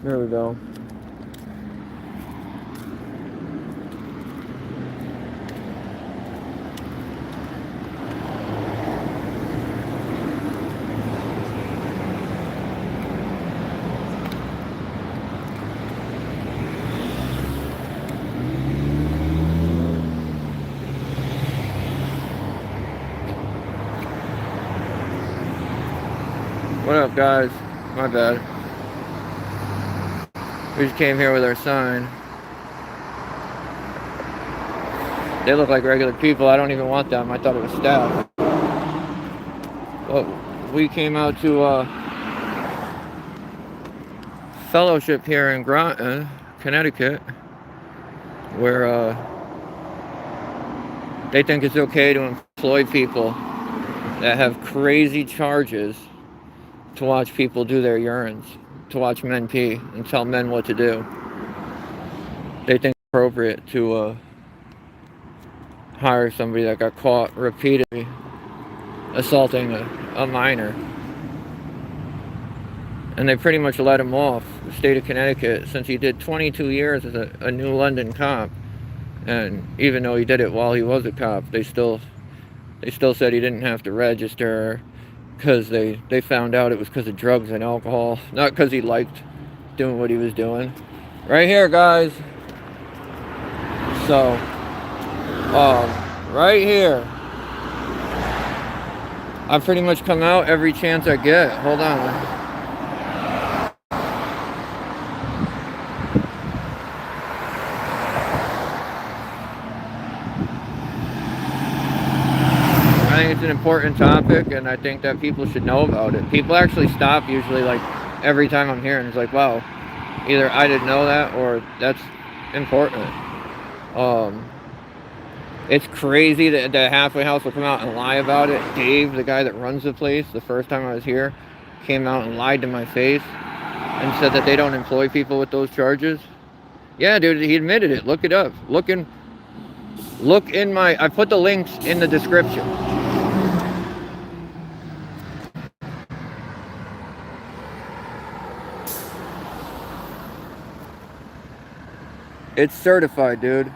There we go. What up, guys? My bad. We just came here with our sign. They look like regular people. I don't even want them. I thought it was staff. But we came out to fellowship here in Groton, Connecticut, where they think it's okay to employ people that have crazy charges to watch people do their urines, to watch men pee and tell men what to do. They think it's appropriate to hire somebody that got caught repeatedly assaulting a minor. And they pretty much let him off, the state of Connecticut, since he did 22 years as a New London cop. And even though he did it while he was a cop, they still said he didn't have to register, because they found out it was because of drugs and alcohol, not because he liked doing what he was doing. Right here, guys. So, right here. I pretty much come out every chance I get. Hold on. I think it's an important topic, and I think that people should know about it. People actually stop usually, like, every time I'm here, and it's like, wow, either I didn't know that, or that's important. It's crazy that the halfway house will come out and lie about it. Dave, the guy that runs the place, the first time I was here, came out and lied to my face and said that they don't employ people with those charges. Yeah, dude, he admitted it. Look it up. Look in my, I put the links in the description. It's certified, dude.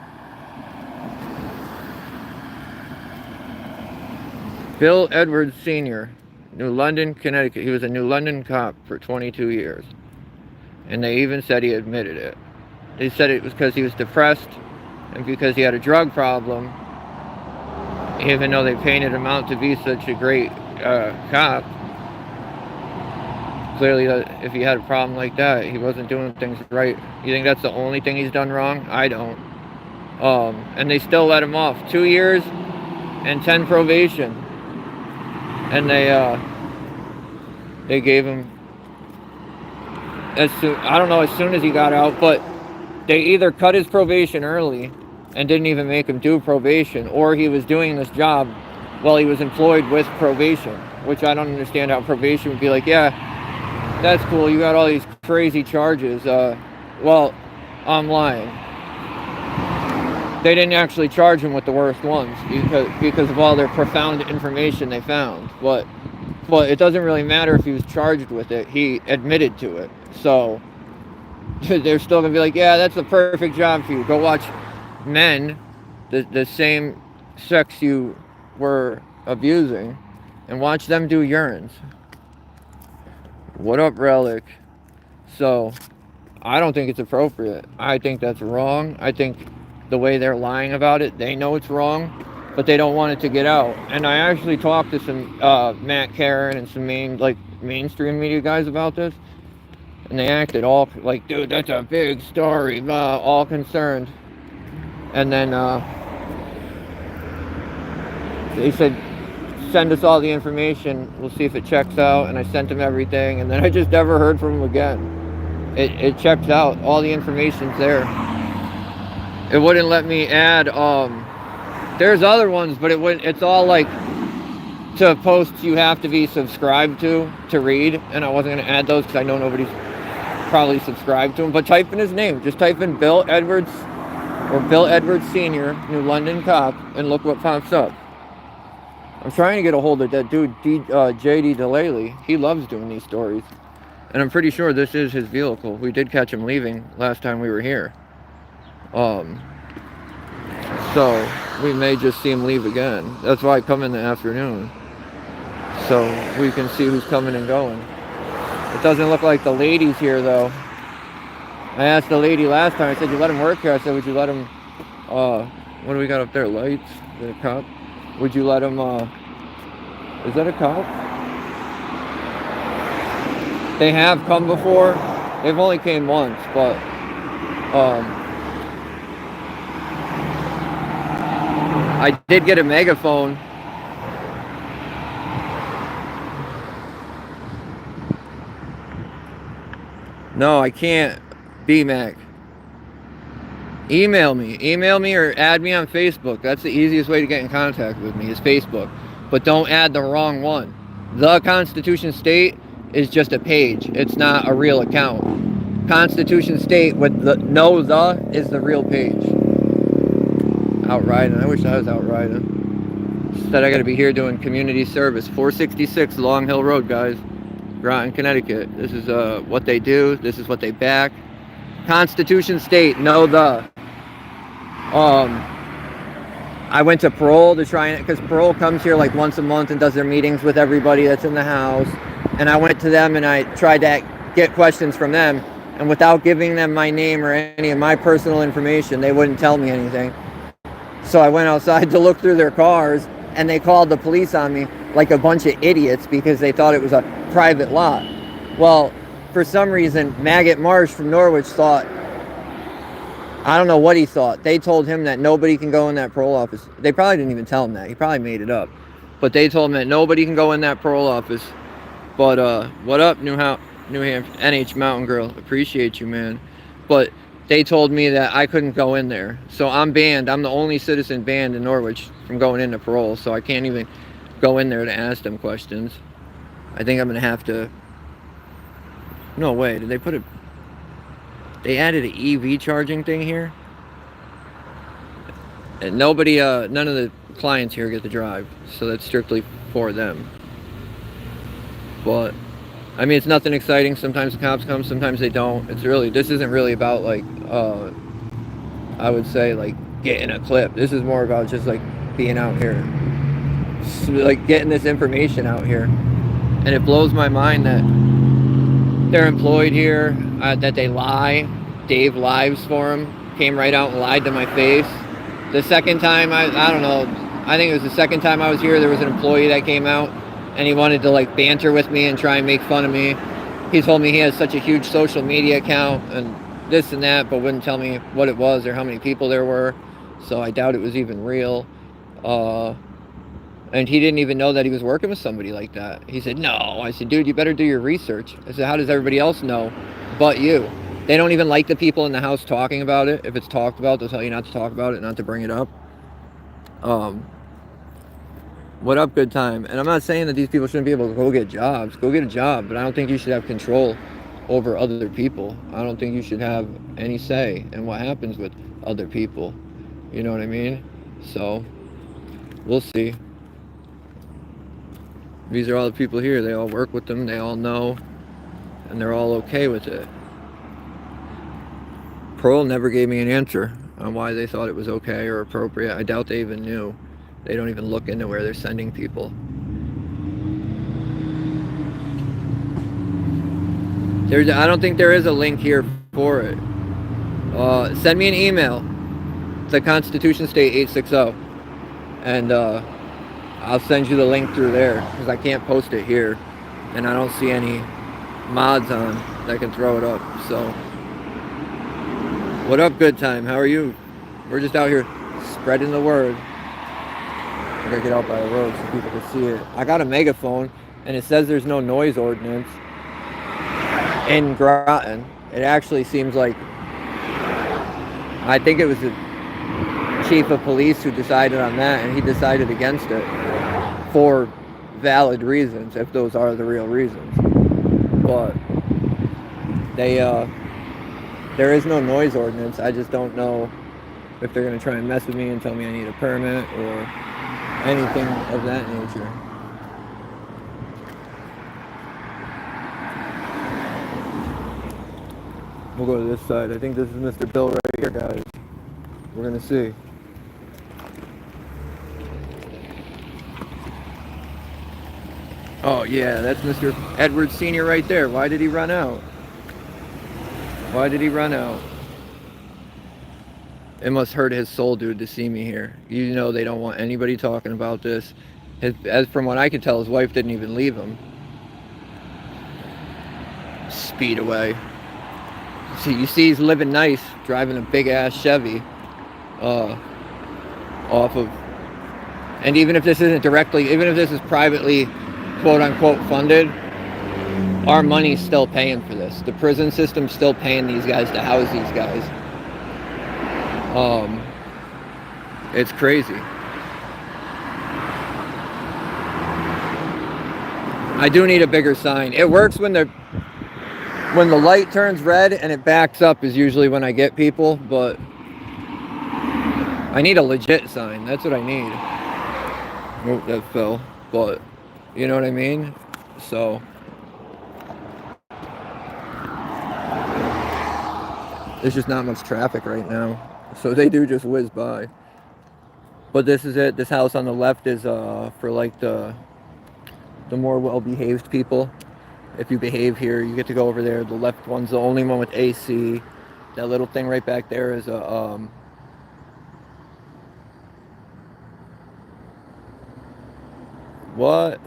Bill Edwards Sr., New London, Connecticut. He was a New London cop for 22 years. And they even said he admitted it. They said it was because he was depressed and because he had a drug problem. Even though they painted him out to be such a great cop, clearly if he had a problem like that, he wasn't doing things right. You think that's the only thing he's done wrong? I don't. And they still let him off. 2 years and 10 probation. And they gave him, I don't know, as soon as he got out, but they either cut his probation early and didn't even make him do probation, or he was doing this job while he was employed with probation, which I don't understand how probation would be like, yeah, that's cool, you got all these crazy charges. Well, I'm lying. They didn't actually charge him with the worst ones because of all their profound information they found. But it doesn't really matter if he was charged with it. He admitted to it. So they're still going to be like, yeah, that's the perfect job for you. Go watch men, the same sex you were abusing, and watch them do urines. What up, Relic? So I don't think it's appropriate. I think that's wrong. I think the way they're lying about it, they know it's wrong, but they don't want it to get out. And I actually talked to some Matt Karen and some mainstream media guys about this, and they acted all like, dude, that's a big story, all concerned. And then they said, send us all the information, we'll see if it checks out. And I sent them everything, and then I just never heard from them again. It checked out, all the information's there. It wouldn't let me add, there's other ones, but it's all like, to post you have to be subscribed to read, and I wasn't going to add those because I know nobody's probably subscribed to him. But type in his name, just type in Bill Edwards, or Bill Edwards Sr., New London cop, and look what pops up. I'm trying to get a hold of that dude, J.D. Delaley. He loves doing these stories. And I'm pretty sure this is his vehicle. We did catch him leaving last time we were here. So we may just see him leave again. That's why I come in the afternoon, so we can see who's coming and going. It doesn't look like the lady's here though. I asked the lady last time, I said, you let him work here? I said, would you let him, what do we got up there, lights? Is that a cop? Would you let him, is that a cop? They have come before. They've only came once, but, I did get a megaphone. No, I can't. B-Mac. Email me or add me on Facebook. That's the easiest way to get in contact with me is Facebook. But don't add the wrong one. The Constitution State is just a page. It's not a real account. Constitution State with the no the is the real page. Out riding. I wish I was out riding. Instead I gotta be here doing community service. 466 Long Hill Road, guys. Groton, Connecticut. This is what they do. This is what they back. Constitution State, no the. I went to parole to try and, because parole comes here like once a month and does their meetings with everybody that's in the house. And I went to them and I tried to get questions from them. And without giving them my name or any of my personal information, they wouldn't tell me anything. So I went outside to look through their cars and they called the police on me like a bunch of idiots because they thought it was a private lot. Well, for some reason, Maggot Marsh from Norwich thought, I don't know what he thought. They told him that nobody can go in that parole office. They probably didn't even tell him that. He probably made it up. But they told him that nobody can go in that parole office. But, what up, New Hampshire, NH Mountain Girl? Appreciate you, man. But they told me that I couldn't go in there. So I'm banned. I'm the only citizen banned in Norwich from going into parole. So I can't even go in there to ask them questions. I think I'm going to have to... No way. Did they put They added an EV charging thing here? And nobody, none of the clients here get to drive. So that's strictly for them. But, I mean, it's nothing exciting. Sometimes the cops come, sometimes they don't. This isn't really about, like, I would say, like, getting a clip. This is more about just, like, being out here. So, like, getting this information out here. And it blows my mind that they're employed here, that they lie. Dave lives for them. Came right out and lied to my face. The second time, I don't know, I think it was the second time I was here, there was an employee that came out and he wanted to like banter with me and try and make fun of me. He told me he has such a huge social media account and this and that, but wouldn't tell me what it was or how many people there were. So I doubt it was even real. And he didn't even know that he was working with somebody like that. He said, no. I said, dude, you better do your research. I said, how does everybody else know but you? They don't even like the people in the house talking about it. If it's talked about, they'll tell you not to talk about it, not to bring it up. What up, good time? And I'm not saying that these people shouldn't be able to go get jobs. Go get a job, but I don't think you should have control over other people. I don't think you should have any say in what happens with other people. You know what I mean? So, we'll see. These are all the people here. They all work with them. They all know. And they're all okay with it. Parole never gave me an answer on why they thought it was okay or appropriate. I doubt they even knew. They don't even look into where they're sending people. I don't think there is a link here for it. Send me an email. The Constitution State 860. And I'll send you the link through there because I can't post it here. And I don't see any mods on that can throw it up. So, what up, good time? How are you? We're just out here spreading the word. I gotta get out by the road so people can see it. I got a megaphone and it says there's no noise ordinance in Groton. It actually seems like, I think it was the chief of police who decided on that, and he decided against it for valid reasons, if those are the real reasons. But there is no noise ordinance. I just don't know if they're gonna try and mess with me and tell me I need a permit or anything of that nature. We'll go to this side. I think this is Mr. Bill right here, guys. We're gonna see. Oh yeah, that's Mr. Edwards Sr. right there. Why did he run out? Why did he run out? It must hurt his soul, dude, to see me here. You know they don't want anybody talking about this. As from what I could tell, his wife didn't even leave him. Speed away. See, you see he's living nice, driving a big-ass Chevy. Off of... And even if this isn't directly... Even if this is privately, quote-unquote, funded, our money's still paying for this. The prison system's still paying these guys to house these guys. It's crazy. I do need a bigger sign. It works when the light turns red and it backs up is usually when I get people, but I need a legit sign. That's what I need. Oh, that fell. But you know what I mean? So there's just not much traffic right now. So they do just whiz by. But this is it. This house on the left is for like the more well-behaved people. If you behave here, you get to go over there. The left one's the only one with AC. That little thing right back there is a what?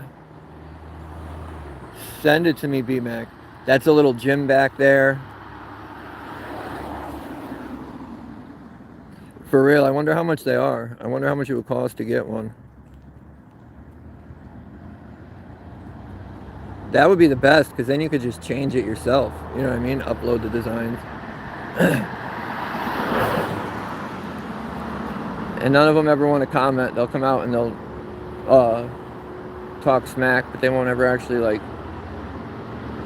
Send it to me, B-Mac. That's a little gym back there. For real, I wonder how much they are. I wonder how much it would cost to get one. That would be the best, because then you could just change it yourself. You know what I mean? Upload the designs. And none of them ever want to comment. They'll come out and they'll talk smack, but they won't ever actually like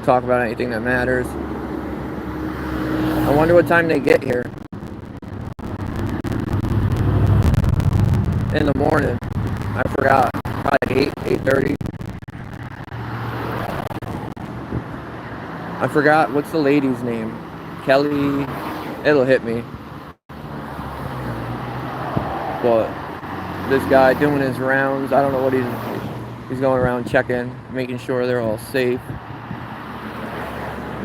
talk about anything that matters. I wonder what time they get here. In the morning. I forgot. Probably 8:30. I forgot, what's the lady's name? Kelly, it'll hit me. But this guy doing his rounds, I don't know what he's going around checking, making sure they're all safe.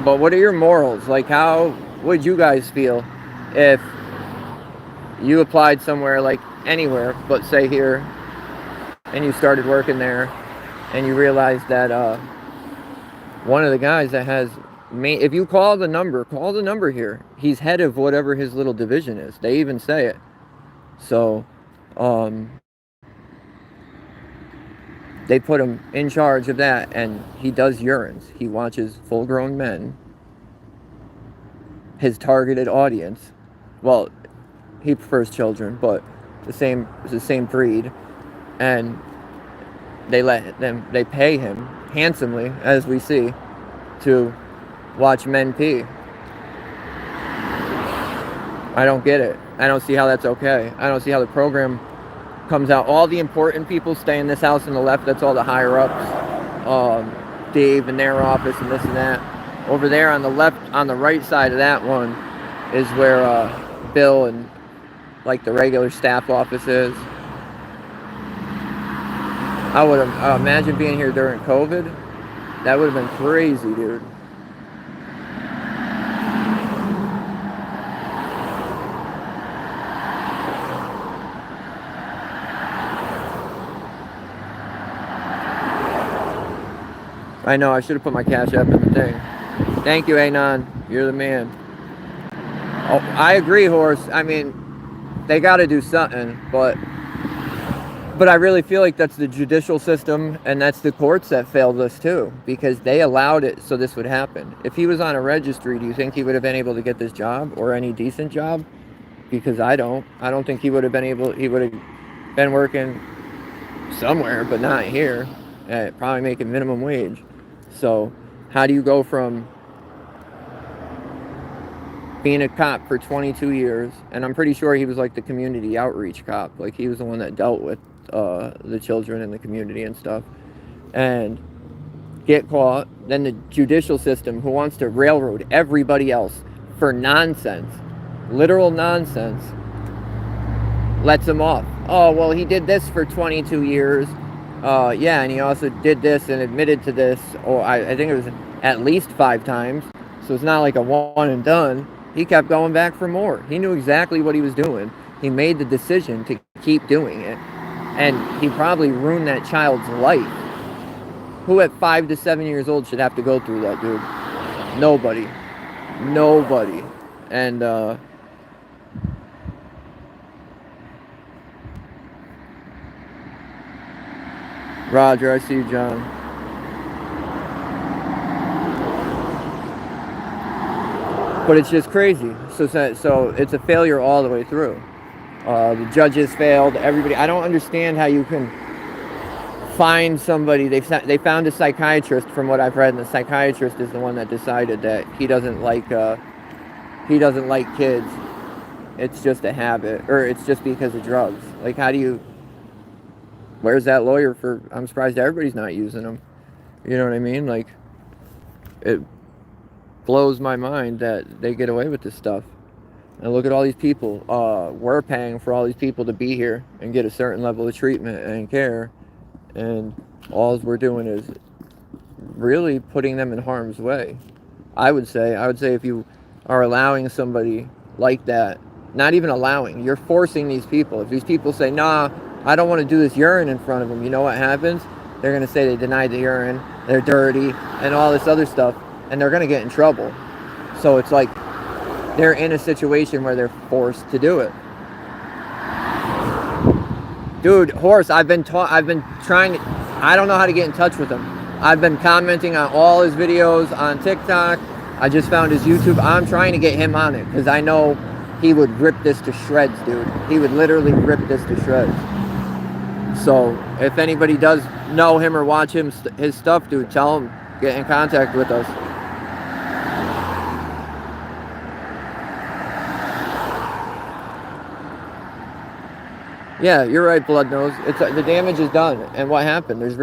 But what are your morals? Like, how would you guys feel if you applied somewhere, like anywhere, but say here, and you started working there, and you realized that one of the guys that has, if you call the number here. He's head of whatever his little division is. They even say it. So, they put him in charge of that, and he does urines. He watches full-grown men. His targeted audience. Well, he prefers children, but it's the same breed, and they pay him handsomely, as we see, to watch men pee. I don't get it. I don't see how that's okay. I don't see how the program comes out. All the important people stay in this house on the left. That's all the higher ups. Dave in their office and this and that. Over there on the left, on the right side of that one is where Bill and like the regular staff office is. I would have imagine being here during COVID. That would have been crazy, dude. I know, I should have put my Cash App in the thing. Thank you, Anon. You're the man. Oh, I agree, Horse. I mean, they got to do something, but I really feel like that's the judicial system and that's the courts that failed us too, because they allowed it so this would happen. If he was on a registry, do you think he would have been able to get this job or any decent job? Because I don't think he would have been working somewhere, but not here, at probably making minimum wage. So how do you go from being a cop for 22 years, and I'm pretty sure he was like the community outreach cop, like he was the one that dealt with the children in the community and stuff, and get caught, then the judicial system who wants to railroad everybody else for nonsense, literal nonsense, lets him off. Oh, well, he did this for 22 years. Yeah, and he also did this and admitted to this, or I think it was at least 5 times. So it's not like a one and done. He kept going back for more. He knew exactly what he was doing. He made the decision to keep doing it. And he probably ruined that child's life. Who at 5 to 7 years old should have to go through that, dude? Nobody. Nobody. And, Roger, I see you, John. But it's just crazy. So it's a failure all the way through. The judges failed. Everybody. I don't understand how you can find somebody. They found a psychiatrist, from what I've read, and the psychiatrist is the one that decided that he doesn't like kids. It's just a habit, or it's just because of drugs. Like, how do you? Where's that lawyer for? I'm surprised everybody's not using them. You know what I mean? Like, it blows my mind that they get away with this stuff. And look at all these people. We're paying for all these people to be here and get a certain level of treatment and care. And all we're doing is really putting them in harm's way. I would say if you are allowing somebody like that, not even allowing, you're forcing these people. If these people say, nah, I don't want to do this urine in front of them, you know what happens? They're going to say they denied the urine, they're dirty, and all this other stuff, and they're going to get in trouble. So it's like they're in a situation where they're forced to do it. Dude, Horse, I've been trying to, I don't know how to get in touch with him. I've been commenting on all his videos on TikTok. I just found his YouTube. I'm trying to get him on it because I know he would rip this to shreds, dude. He would literally rip this to shreds. So if anybody does know him or watch him his stuff, dude, tell him, get in contact with us. Yeah, you're right, Blood Nose. It's the damage is done, and what happened? There's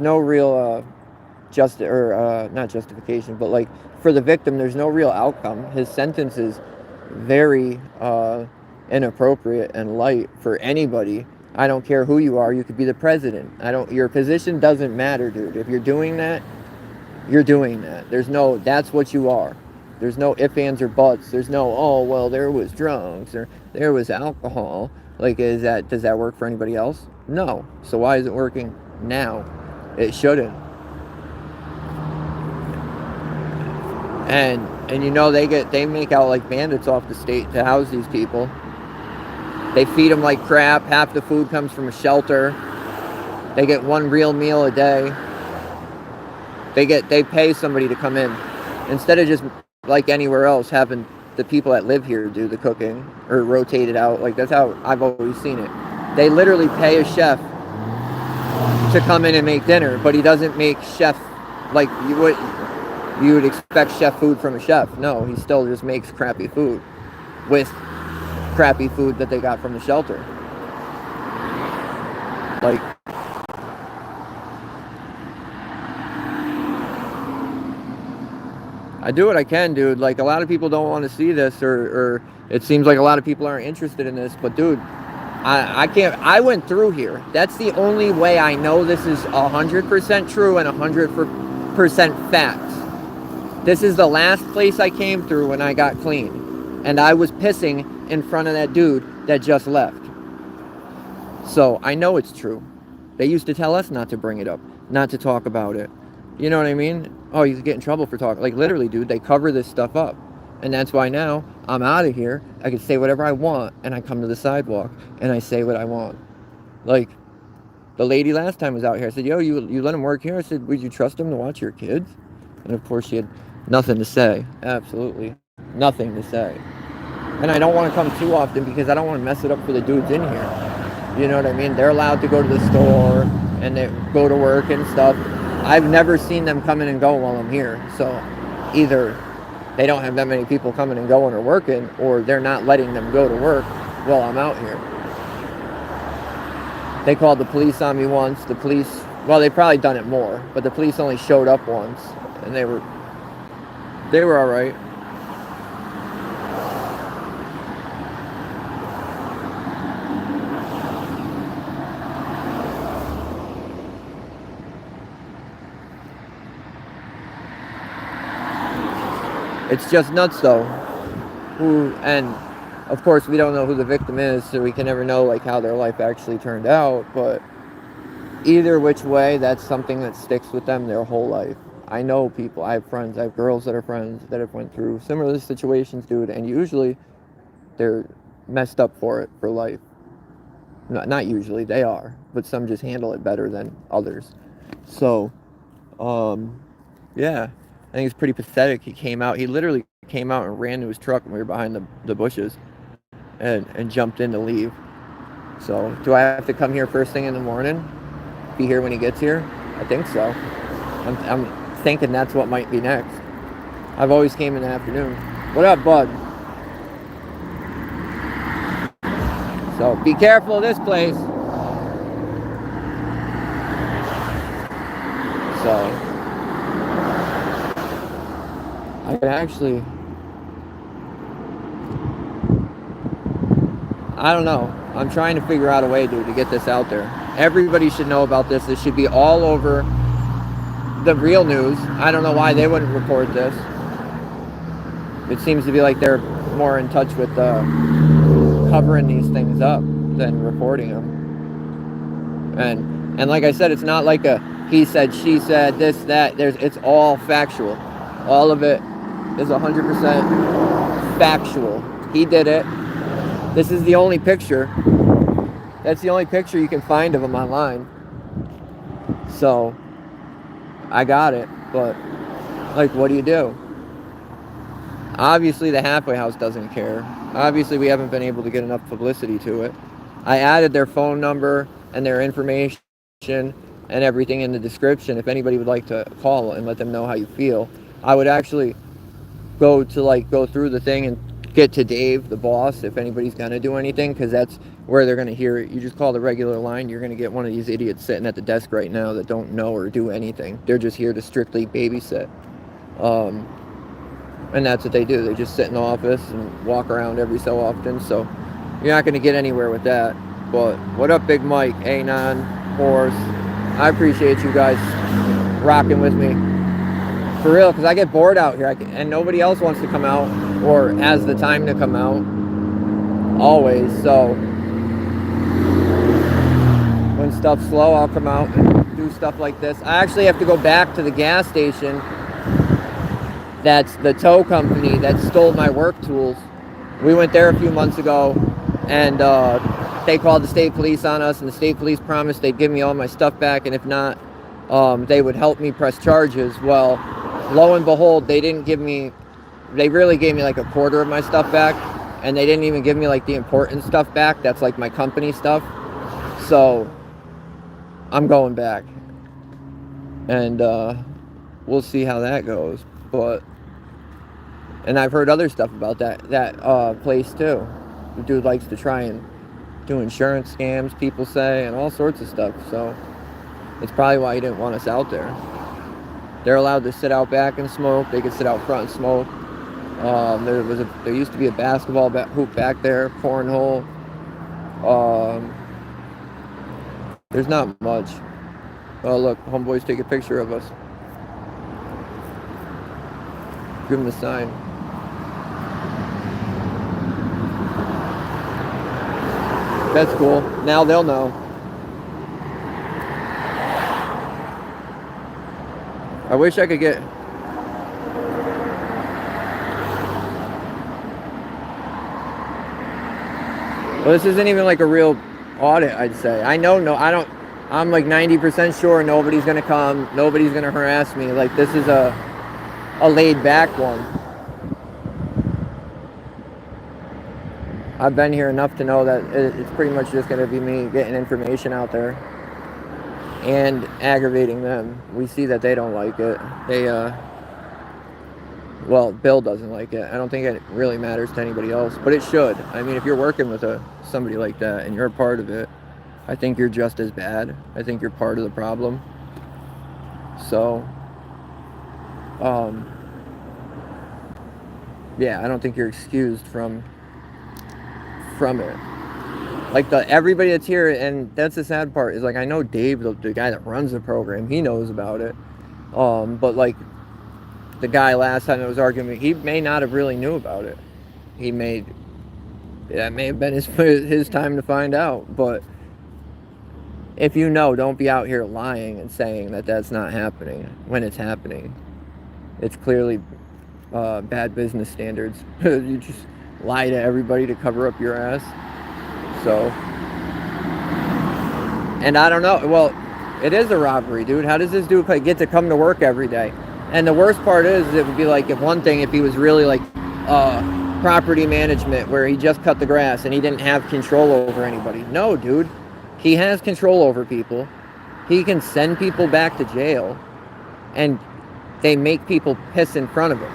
no real not justification, but like for the victim, there's no real outcome. His sentence is very inappropriate and light for anybody. I don't care who you are. You could be the president. Your position doesn't matter, dude. If you're doing that, you're doing that. That's what you are. There's no ifs, ands, or buts. There's no, oh, well, there was drugs or there was alcohol. Like, does that work for anybody else? No. So why is it working now? It shouldn't. And you know, they make out like bandits off the state to house these people. They feed them like crap. Half the food comes from a shelter. They get one real meal a day. They pay somebody to come in instead of just like anywhere else having the people that live here do the cooking or rotate it out. Like, that's how I've always seen it. They literally pay a chef to come in and make dinner, but he doesn't make chef like you would expect chef food from a chef. No, he still just makes crappy food with crappy food that they got from the shelter. Like, I do what I can, dude. Like, a lot of people don't want to see this, or it seems like a lot of people aren't interested in this, but dude, I can't. I went through here. That's the only way I know this is 100% true and 100% facts. This is the last place I came through when I got clean, and I was pissing in front of that dude that just left. So I know it's true. They used to tell us not to bring it up, not to talk about it. You know what I mean? Oh, you get in trouble for talking. Like, literally, dude, they cover this stuff up. And that's why now I'm out of here. I can say whatever I want, and I come to the sidewalk, and I say what I want. Like, the lady last time was out here. I said, yo, you let him work here? I said, would you trust him to watch your kids? And, of course, she had nothing to say. Absolutely nothing to say. And I don't want to come too often because I don't want to mess it up for the dudes in here. You know what I mean? They're allowed to go to the store, and they go to work and stuff. I've never seen them come in and go while I'm here. So either they don't have that many people coming and going or working, or they're not letting them go to work while I'm out here. They called the police on me once. The police, well, they probably done it more, but the police only showed up once, and they were all right. It's just nuts though. And of course we don't know who the victim is, so we can never know like how their life actually turned out, but either which way, that's something that sticks with them their whole life. I know people, I have friends, I have girls that are friends that have went through similar situations, dude, and usually they're messed up for it for life. Not usually, they are, but some just handle it better than others. So, yeah, I think it's pretty pathetic. He literally came out and ran to his truck when we were behind the bushes and jumped in to leave. So, do I have to come here first thing in the morning? Be here when he gets here? I think so. I'm thinking that's what might be next. I've always came in the afternoon. What up, bud? So be careful of this place. So I can actually, I don't know. I'm trying to figure out a way, dude, to get this out there. Everybody should know about this. This should be all over the real news. I don't know why they wouldn't report this. It seems to be like they're more in touch with covering these things up than reporting them. And like I said, it's not like a he said, she said, this, that. It's all factual. All of it is 100% factual. He did it. This is the only picture. That's the only picture you can find of him online. So I got it, but like, what do you do? Obviously the halfway house doesn't care. Obviously we haven't been able to get enough publicity to it. I added their phone number and their information and everything in the description if anybody would like to call and let them know how you feel. I would actually go through the thing and get to Dave, the boss, if anybody's gonna do anything, because that's where they're gonna hear it. You just call the regular line, you're gonna get one of these idiots sitting at the desk right now that don't know or do anything. They're just here to strictly babysit. And that's what they do. They just sit in the office and walk around every so often. So you're not going to get anywhere with that. But what up, Big Mike, Anon, Horse? I appreciate you guys rocking with me. For real, because I get bored out here. And nobody else wants to come out or has the time to come out. Always. So when stuff's slow, I'll come out and do stuff like this. I actually have to go back to the gas station. That's the tow company that stole my work tools. We went there a few months ago, and they called the state police on us, and the state police promised they'd give me all my stuff back, and if not, they would help me press charges. Well, lo and behold, they really gave me like a quarter of my stuff back, and they didn't even give me like the important stuff back. That's like my company stuff. So I'm going back, and we'll see how that goes. And I've heard other stuff about that place too. The dude likes to try and do insurance scams, people say, and all sorts of stuff. So it's probably why he didn't want us out there. They're allowed to sit out back and smoke. They could sit out front and smoke. There used to be a basketball hoop back there, cornhole. There's not much. Oh look, homeboys take a picture of us. Give them the sign. That's cool. Now they'll know. I wish I could get... Well, this isn't even like a real audit, I'd say. I'm like 90% sure nobody's going to come. Nobody's going to harass me. Like, this is a laid back one. I've been here enough to know that it's pretty much just going to be me getting information out there and aggravating them. We see that they don't like it. Well, Bill doesn't like it. I don't think it really matters to anybody else, but it should. I mean, if you're working with somebody like that and you're a part of it, I think you're just as bad. I think you're part of the problem. So, yeah, I don't think you're excused from it. Like everybody that's here, and that's the sad part, is like, I know Dave, the guy that runs the program, he knows about it. But like the guy last time that was arguing, he may not have really knew about it. That may have been his time to find out. But if you know, don't be out here lying and saying that that's not happening when it's happening. It's clearly bad business standards. You just lie to everybody to cover up your ass. So, and I don't know. Well, it is a robbery, dude. How does this dude get to come to work every day? And the worst part is, it would be like, if he was really like property management, where he just cut the grass and he didn't have control over anybody. No, dude. He has control over people. He can send people back to jail, and they make people piss in front of him.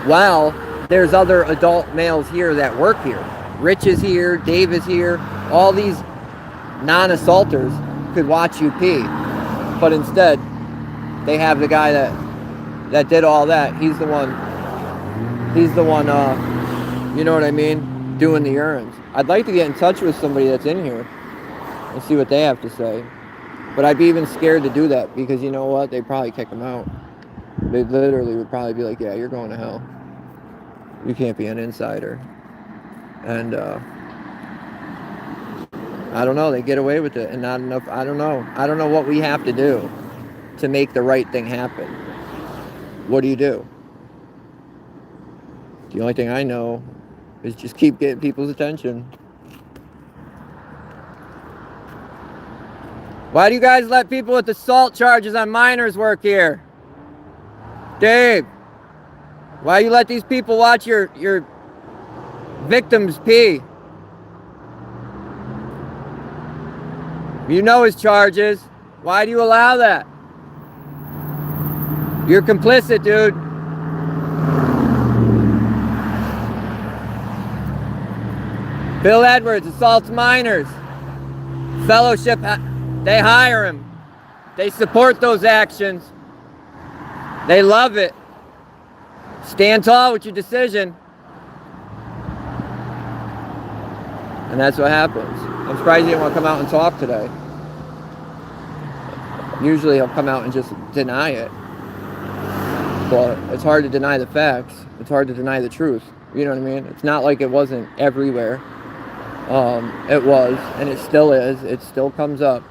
While there's other adult males here that work here. Rich is here, Dave is here. All these non-assaulters could watch you pee. But instead, they have the guy that did all that. He's the one, you know what I mean? Doing the errands. I'd like to get in touch with somebody that's in here and see what they have to say. But I'd be even scared to do that, because you know what? They'd probably kick him out. They literally would probably be like, yeah, you're going to hell. You can't be an insider. And I don't know, they get away with it, and not enough. I don't know what we have to do to make the right thing happen. What do you do? The only thing I know is just keep getting people's attention. Why do you guys let people with assault charges on minors work here? Dave, why you let these people watch your victims pee? You know his charges. Why do you allow that? You're complicit, dude. Bill Edwards assaults minors. Fellowship, they hire him. They support those actions. They love it. Stand tall with your decision. And that's what happens. I'm surprised he didn't want to come out and talk today. Usually he'll come out and just deny it. But it's hard to deny the facts. It's hard to deny the truth. You know what I mean? It's not like it wasn't everywhere. It was, and it still is. It still comes up.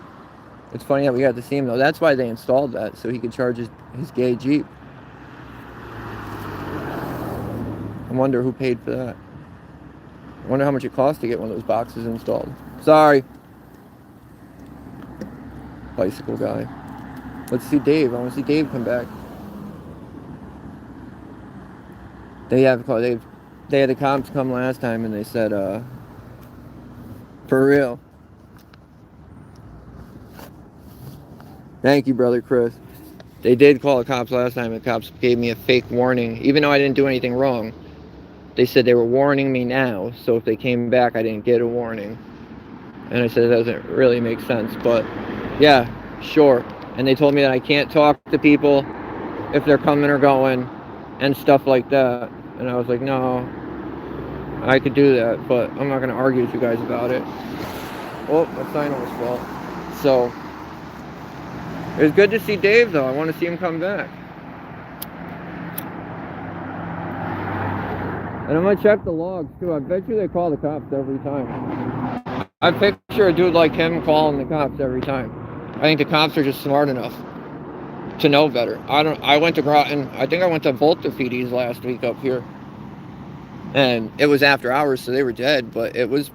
It's funny that we got to see him, though. That's why they installed that, so he could charge his gay Jeep. I wonder who paid for that. I wonder how much it cost to get one of those boxes installed. Sorry. Bicycle guy. Let's see Dave. I want to see Dave come back. They had the cops come last time, and they said, for real. Thank you, brother Chris. They did call the cops last time. The cops gave me a fake warning, even though I didn't do anything wrong. They said they were warning me now, so if they came back, I didn't get a warning. And I said, that doesn't really make sense, but yeah, sure. And they told me that I can't talk to people if they're coming or going and stuff like that. And I was like, no, I could do that, but I'm not going to argue with you guys about it. Oh, my sign almost fell. So, it was good to see Dave, though. I want to see him come back. And I'm going to check the logs, too. I bet you they call the cops every time. I picture a dude like him calling the cops every time. I think the cops are just smart enough to know better. I went to Groton. I think I went to both the PDs last week up here. And it was after hours, so they were dead, but it was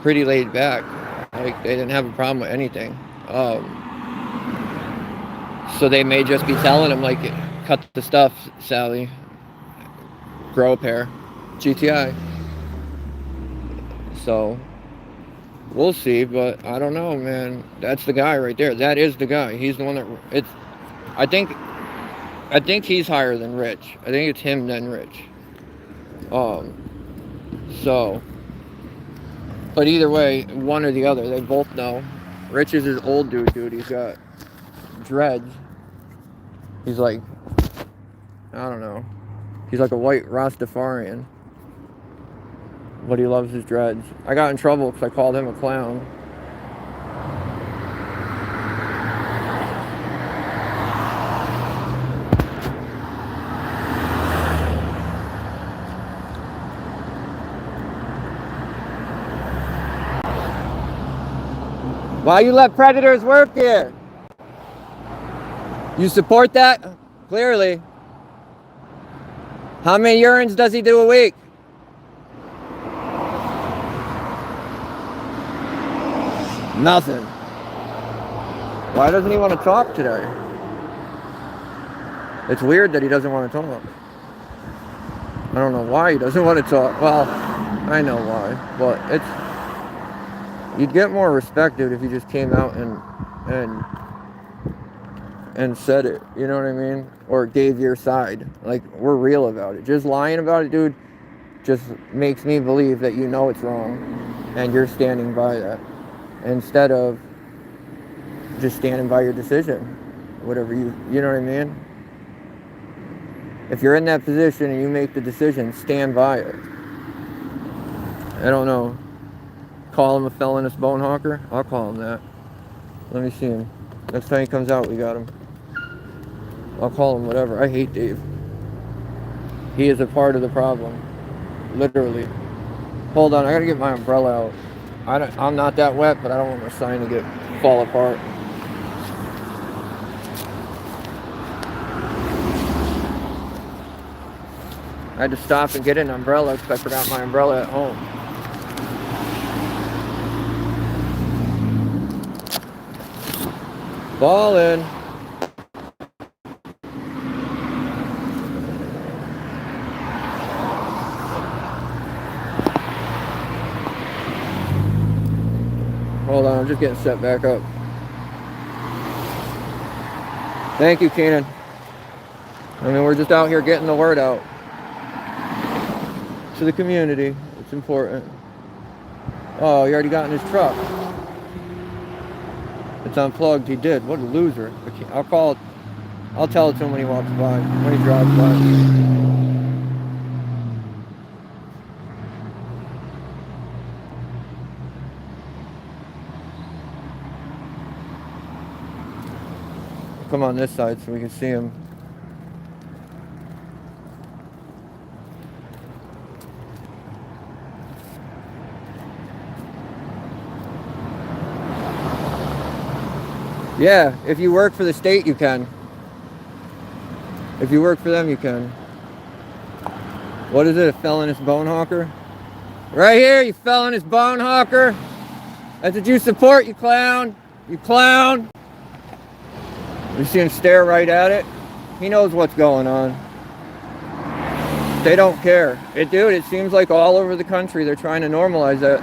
pretty laid back. Like, they didn't have a problem with anything. So they may just be telling him, like, cut the stuff, Sally. Grow a pair. GTI. So, we'll see, but I don't know, man. That's the guy right there. That is the guy. He's the one that... I think he's higher than Rich. I think it's him then Rich. So... But either way, one or the other, they both know. Rich is his old dude. He's got dreads. He's like... I don't know. He's like a white Rastafarian. But he loves his dreads. I got in trouble because I called him a clown. Why you let predators work here? You support that? Clearly. How many urines does he do a week? Nothing. Why doesn't he want to talk today? It's weird that he doesn't want to talk. I don't know why he doesn't want to talk. Well, I know why, but you'd get more respect, dude, if you just came out and said it, you know what I mean? Or gave your side. Like, we're real about it. Just lying about it, dude, just makes me believe that you know it's wrong and you're standing by that, instead of just standing by your decision, whatever you know what I mean? If you're in that position and you make the decision, stand by it. I don't know. Call him a felonious bone hawker? I'll call him that. Let me see him. Next time he comes out, we got him. I'll call him whatever. I hate Dave. He is a part of the problem. Literally. Hold on, I gotta get my umbrella out. I'm not that wet, but I don't want my sign to fall apart. I had to stop and get an umbrella because I forgot my umbrella at home. Ballin'. Hold on, I'm just getting set back up. Thank you, Keenan. I mean, we're just out here getting the word out to the community. It's important. Oh, he already got in his truck. It's unplugged. He did. What a loser. I'll tell it to him when he walks by, when he drives by. Come on this side so we can see him. Yeah, if you work for the state, you can. If you work for them, you can. What is it, a felonious bone hawker? Right here, you felonious bone hawker. That's what you support, you clown. You clown. You see him stare right at it? He knows what's going on. They don't care. Dude, it seems like all over the country they're trying to normalize that.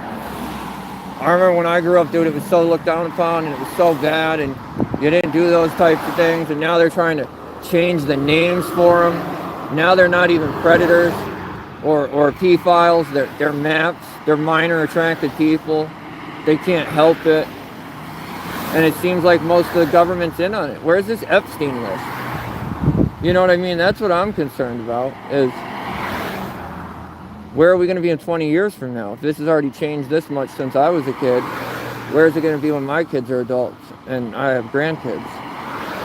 I remember when I grew up, dude, it was so looked down upon and it was so bad and you didn't do those types of things, and now they're trying to change the names for them. Now they're not even predators or P-files, they're MAPs, they're minor attracted people. They can't help it. And it seems like most of the government's in on it. Where's this Epstein list? You know what I mean? That's what I'm concerned about, is where are we going to be in 20 years from now? If this has already changed this much since I was a kid, where is it going to be when my kids are adults and I have grandkids?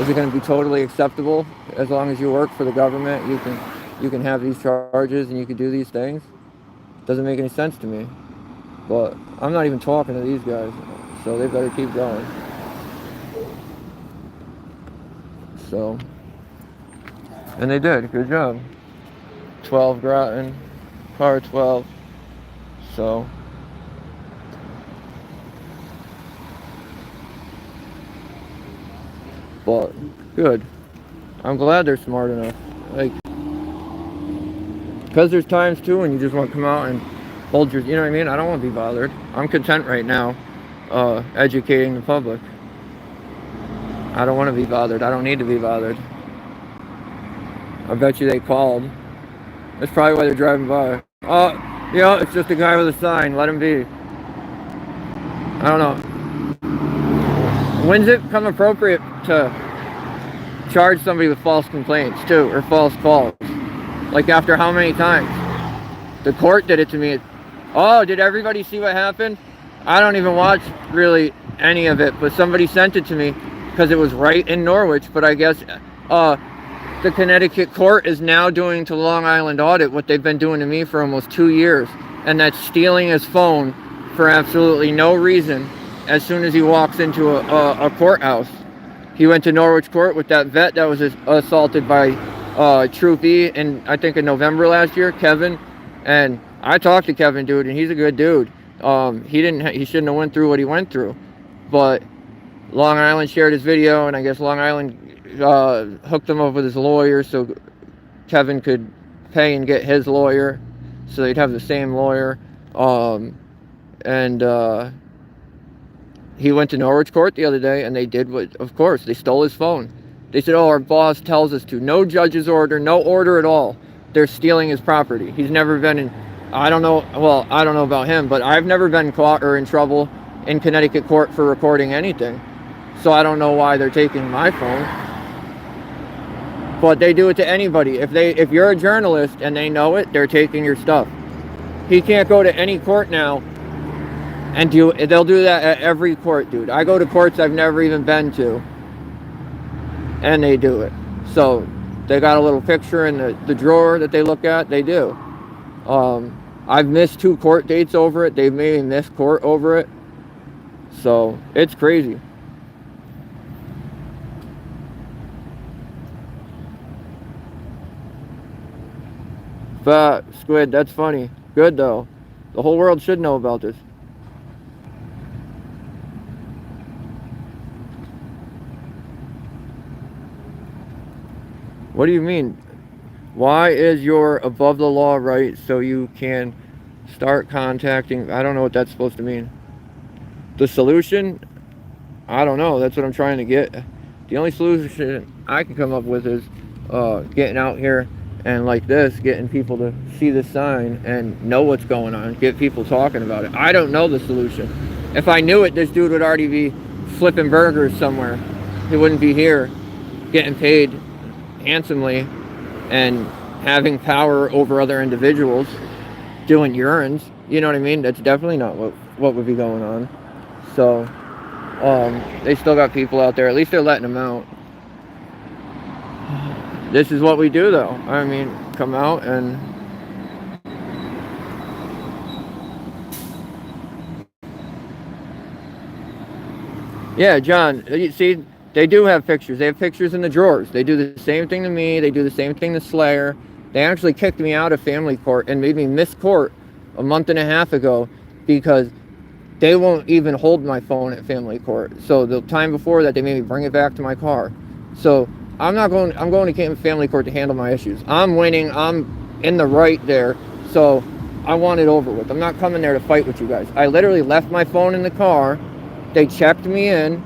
Is it going to be totally acceptable? As long as you work for the government, you can have these charges and you can do these things? Doesn't make any sense to me. But I'm not even talking to these guys, so they better keep going. So, and they did. Good job. 12 Groton. Car 12. So, but good. I'm glad they're smart enough. Like, because there's times too when you just want to come out and hold your, you know what I mean? I don't want to be bothered. I'm content right now educating the public. I don't want to be bothered. I don't need to be bothered. I bet you they called. That's probably why they're driving by. Oh, yeah, it's just a guy with a sign. Let him be. I don't know. When's it become appropriate to charge somebody with false complaints too, or false calls? Like, after how many times? The court did it to me. Oh, did everybody see what happened? I don't even watch really any of it, but somebody sent it to me because it was right in Norwich. But I guess the Connecticut court is now doing to Long Island Audit what they've been doing to me for almost 2 years, and that's stealing his phone for absolutely no reason as soon as he walks into a courthouse. He went to Norwich Court with that vet that was assaulted by Troop E I think in November last year, Kevin. And I talked to Kevin, dude, and he's a good dude. He shouldn't have went through what he went through. But Long Island shared his video, and I guess Long Island hooked him up with his lawyer so Kevin could pay and get his lawyer, so they'd have the same lawyer. He went to Norwich Court the other day, and they did what, of course, they stole his phone. They said, oh, our boss tells us to. No judge's order, no order at all. They're stealing his property. He's never been in, I don't know about him, but I've never been caught or in trouble in Connecticut court for recording anything. So I don't know why they're taking my phone. But they do it to anybody. If you're a journalist and they know it, they're taking your stuff. He can't go to any court now and they'll do that at every court, dude. I go to courts I've never even been to, and they do it. So they got a little picture in the drawer that they look at. They do. I've missed 2 court dates over it. They've made me miss court over it. So it's crazy. Fat Squid, that's funny. Good though. The whole world should know about this. What do you mean? Why is your above the law right so you can start contacting? I don't know what that's supposed to mean. The solution? I don't know. That's what I'm trying to get. The only solution I can come up with is getting out here and like this, getting people to see the sign and know what's going on, get people talking about it. I don't know the solution. If I knew it, this dude would already be flipping burgers somewhere. He wouldn't be here getting paid handsomely and having power over other individuals, doing urines. You know what I mean? That's definitely not what would be going on. So they still got people out there. At least they're letting them out. This is what we do though. I mean, come out and yeah, John, you see, they do have pictures. They have pictures in the drawers. They do the same thing to me. They do the same thing to Slayer. They actually kicked me out of family court and made me miss court a month and a half ago because they won't even hold my phone at family court. So the time before that, they made me bring it back to my car. So I'm going to family court to handle my issues. I'm winning. I'm in the right there. So I want it over with. I'm not coming there to fight with you guys. I literally left my phone in the car. They checked me in.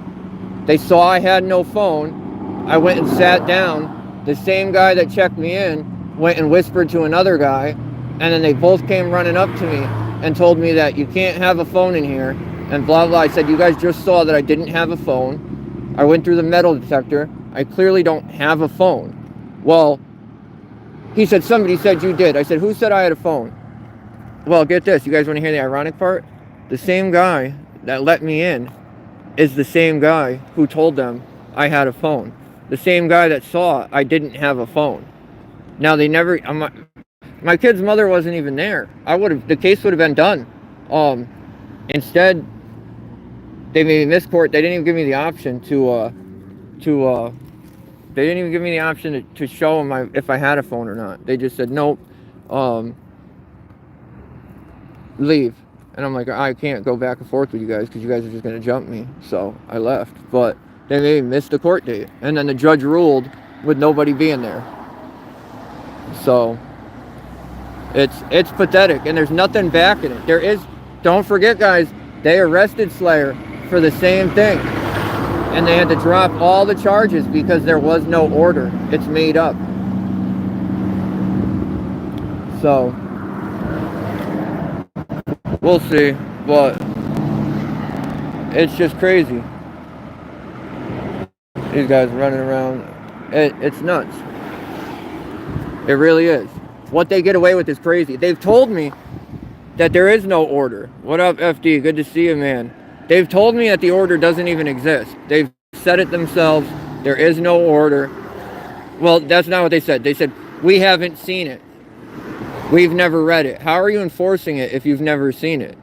They saw I had no phone. I went and sat down. The same guy that checked me in went and whispered to another guy. And then they both came running up to me and told me that you can't have a phone in here. And blah, blah. I said, you guys just saw that I didn't have a phone. I went through the metal detector. I clearly don't have a phone. Well, he said, somebody said you did. I said, who said I had a phone? Well, get this. You guys want to hear the ironic part? The same guy that let me in is the same guy who told them I had a phone. The same guy that saw I didn't have a phone. Now they never, my kid's mother wasn't even there. The case would have been done. Instead, they made me miss court. They didn't even give me the option they didn't even give me the option to show them if I had a phone or not. They just said, nope, leave. And I'm like, I can't go back and forth with you guys because you guys are just going to jump me. So I left. But they made me miss the court date. And then the judge ruled with nobody being there. So it's pathetic. And there's nothing backing it. Don't forget, guys, they arrested Slayer for the same thing. And they had to drop all the charges because there was no order. It's made up. So we'll see, but it's just crazy. These guys running around. It's nuts. It really is. What they get away with is crazy. They've told me that there is no order. What up, FD? Good to see you, man. They've told me that the order doesn't even exist. They've said it themselves. There is no order. Well, that's not what they said. They said, we haven't seen it. We've never read it. How are you enforcing it if you've never seen it?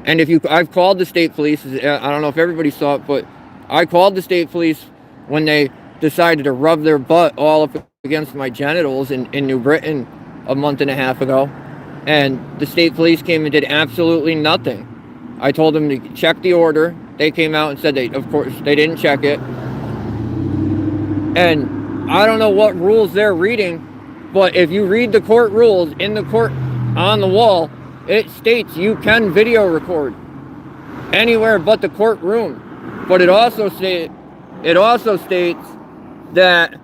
And I've called the state police. I don't know if everybody saw it, but I called the state police when they decided to rub their butt all up against my genitals in New Britain a month and a half ago. And the state police came and did absolutely nothing. I told them to check the order. They came out and said of course, they didn't check it. And I don't know what rules they're reading, but if you read the court rules in the court on the wall, it states you can video record anywhere but the courtroom. But it also states that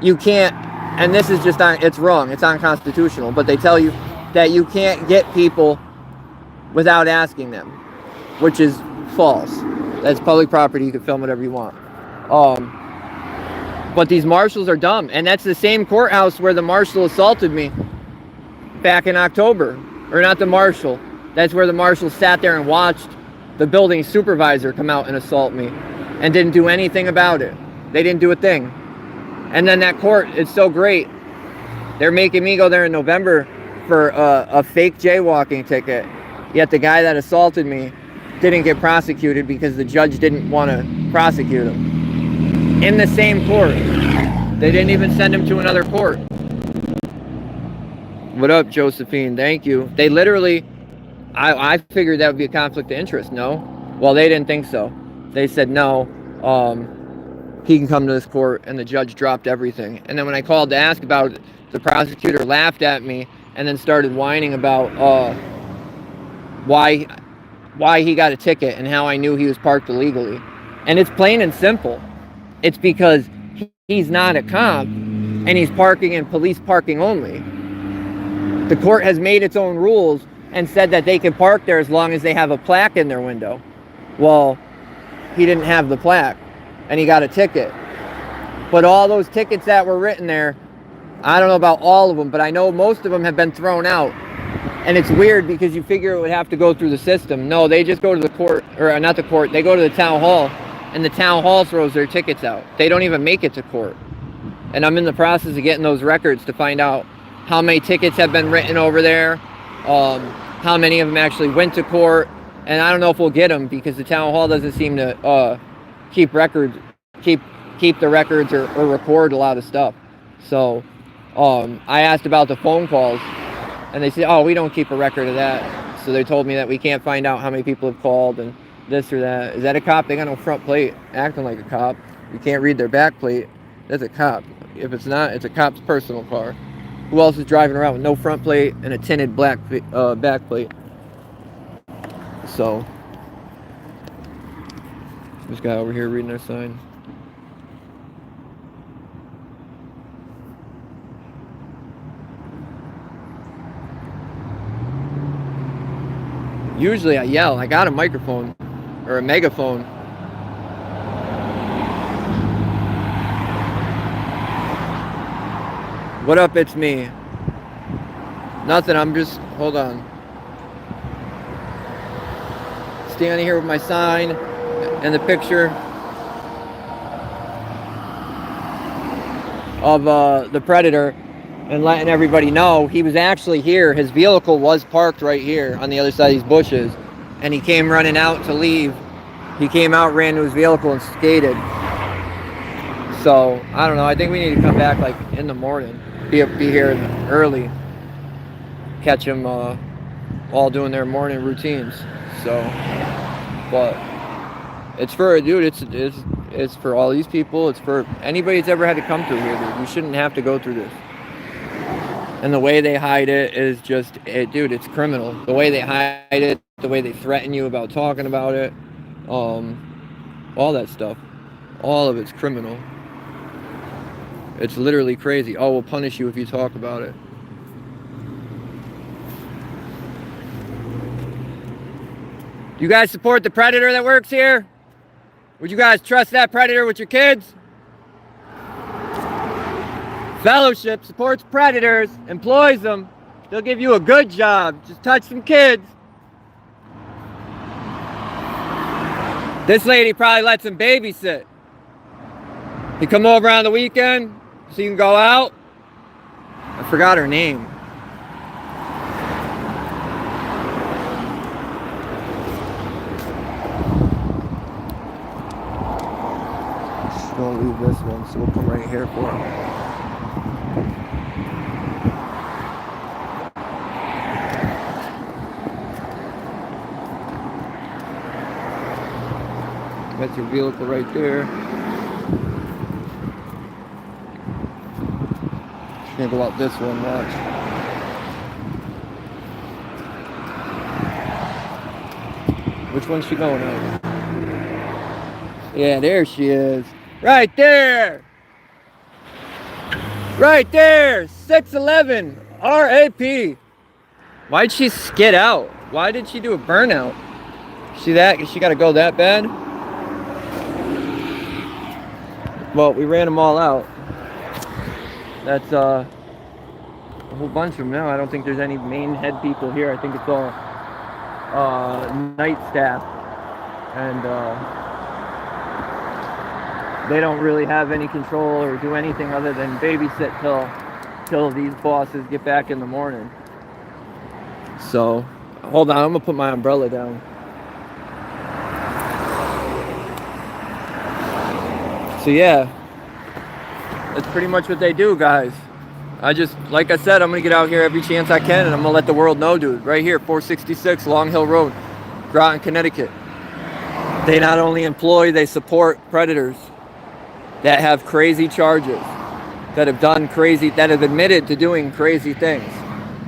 you can't, and this is just it's wrong, it's unconstitutional, but they tell you that you can't get people without asking them, which is false. That's public property, you can film whatever you want. But these marshals are dumb, and that's the same courthouse where the marshal assaulted me back in October. Or not the marshal, that's where the marshal sat there and watched the building supervisor come out and assault me and didn't do anything about it. They didn't do a thing. And then that court, it's so great. They're making me go there in November for a fake jaywalking ticket. Yet the guy that assaulted me didn't get prosecuted because the judge didn't want to prosecute him. In the same court. They didn't even send him to another court. What up, Josephine? Thank you. They literally, I figured that would be a conflict of interest. No? Well, they didn't think so. They said, no, he can come to this court, and the judge dropped everything. And then when I called to ask about it, the prosecutor laughed at me and then started whining about why he got a ticket and how I knew he was parked illegally. And it's plain and simple. It's because he's not a cop, and he's parking in police parking only. The court has made its own rules and said that they can park there as long as they have a plaque in their window. Well, he didn't have the plaque, and he got a ticket. But all those tickets that were written there, I don't know about all of them, but I know most of them have been thrown out. And it's weird because you figure it would have to go through the system. No, they just go to the court, or not the court, they go to the town hall, and the town hall throws their tickets out. They don't even make it to court. And I'm in the process of getting those records to find out how many tickets have been written over there, how many of them actually went to court, and I don't know if we'll get them because the town hall doesn't seem to keep records, keep the records or record a lot of stuff. So I asked about the phone calls, and they said, oh, we don't keep a record of that. So they told me that we can't find out how many people have called and this or that. Is that a cop? They got no front plate, acting like a cop. You can't read their back plate. That's a cop. If it's not, it's a cop's personal car. Who else is driving around with no front plate and a tinted black back plate? So, this guy over here reading our sign. Usually I yell. I got a microphone or a megaphone. What up, it's me. Nothing, I'm just, hold on. Standing here with my sign and the picture of the Predator and letting everybody know he was actually here. His vehicle was parked right here on the other side of these bushes, and he came running out to leave. He came out, ran to his vehicle, and skated. So, I don't know, I think we need to come back like in the morning. Be here early, catch them all doing their morning routines. So, but it's for, dude, it's for all these people. It's for anybody that's ever had to come through here, dude. You shouldn't have to go through this. And the way they hide it is just, dude, it's criminal. The way they hide it, the way they threaten you about talking about it, all that stuff, all of it's criminal. It's literally crazy. Oh, we'll punish you if you talk about it. You guys support the Predator that works here? Would you guys trust that Predator with your kids? Fellowship supports Predators, employs them. They'll give you a good job. Just touch some kids. This lady probably lets him babysit. You come over on the weekend so you can go out. I forgot her name. gonna leave this one, so we'll come right here for him. That's your vehicle right there. Think about this one, watch. Which one's she going on? Yeah, there she is. Right there! Right there! 611 RAP. Why'd she skid out? Why did she do a burnout? See that? She gotta go that bad? Well, we ran them all out. That's a whole bunch of them now. I don't think there's any main head people here. I think it's all night staff. And they don't really have any control or do anything other than babysit till these bosses get back in the morning. So, hold on, I'm gonna put my umbrella down. So yeah, that's pretty much what they do, guys. Like I said, I'm gonna get out here every chance I can, and I'm gonna let the world know, dude. Right here, 466 Long Hill Road, Groton, Connecticut. They not only employ, they support predators that have crazy charges, that have done crazy, that have admitted to doing crazy things.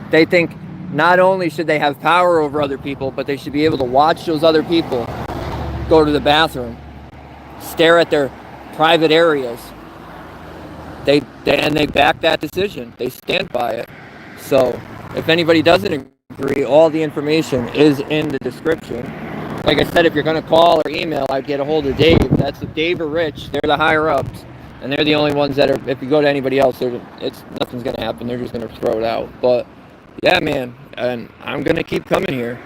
They think not only should they have power over other people, but they should be able to watch those other people go to the bathroom, stare at their private areas. They back that decision. They stand by it. So if anybody doesn't agree, all the information is in the description. Like I said, if you're going to call or email, I'd get a hold of Dave. That's Dave or Rich. They're the higher ups, and they're the only ones that are. If you go to anybody else, nothing's going to happen. They're just going to throw it out. But yeah, man, and I'm going to keep coming here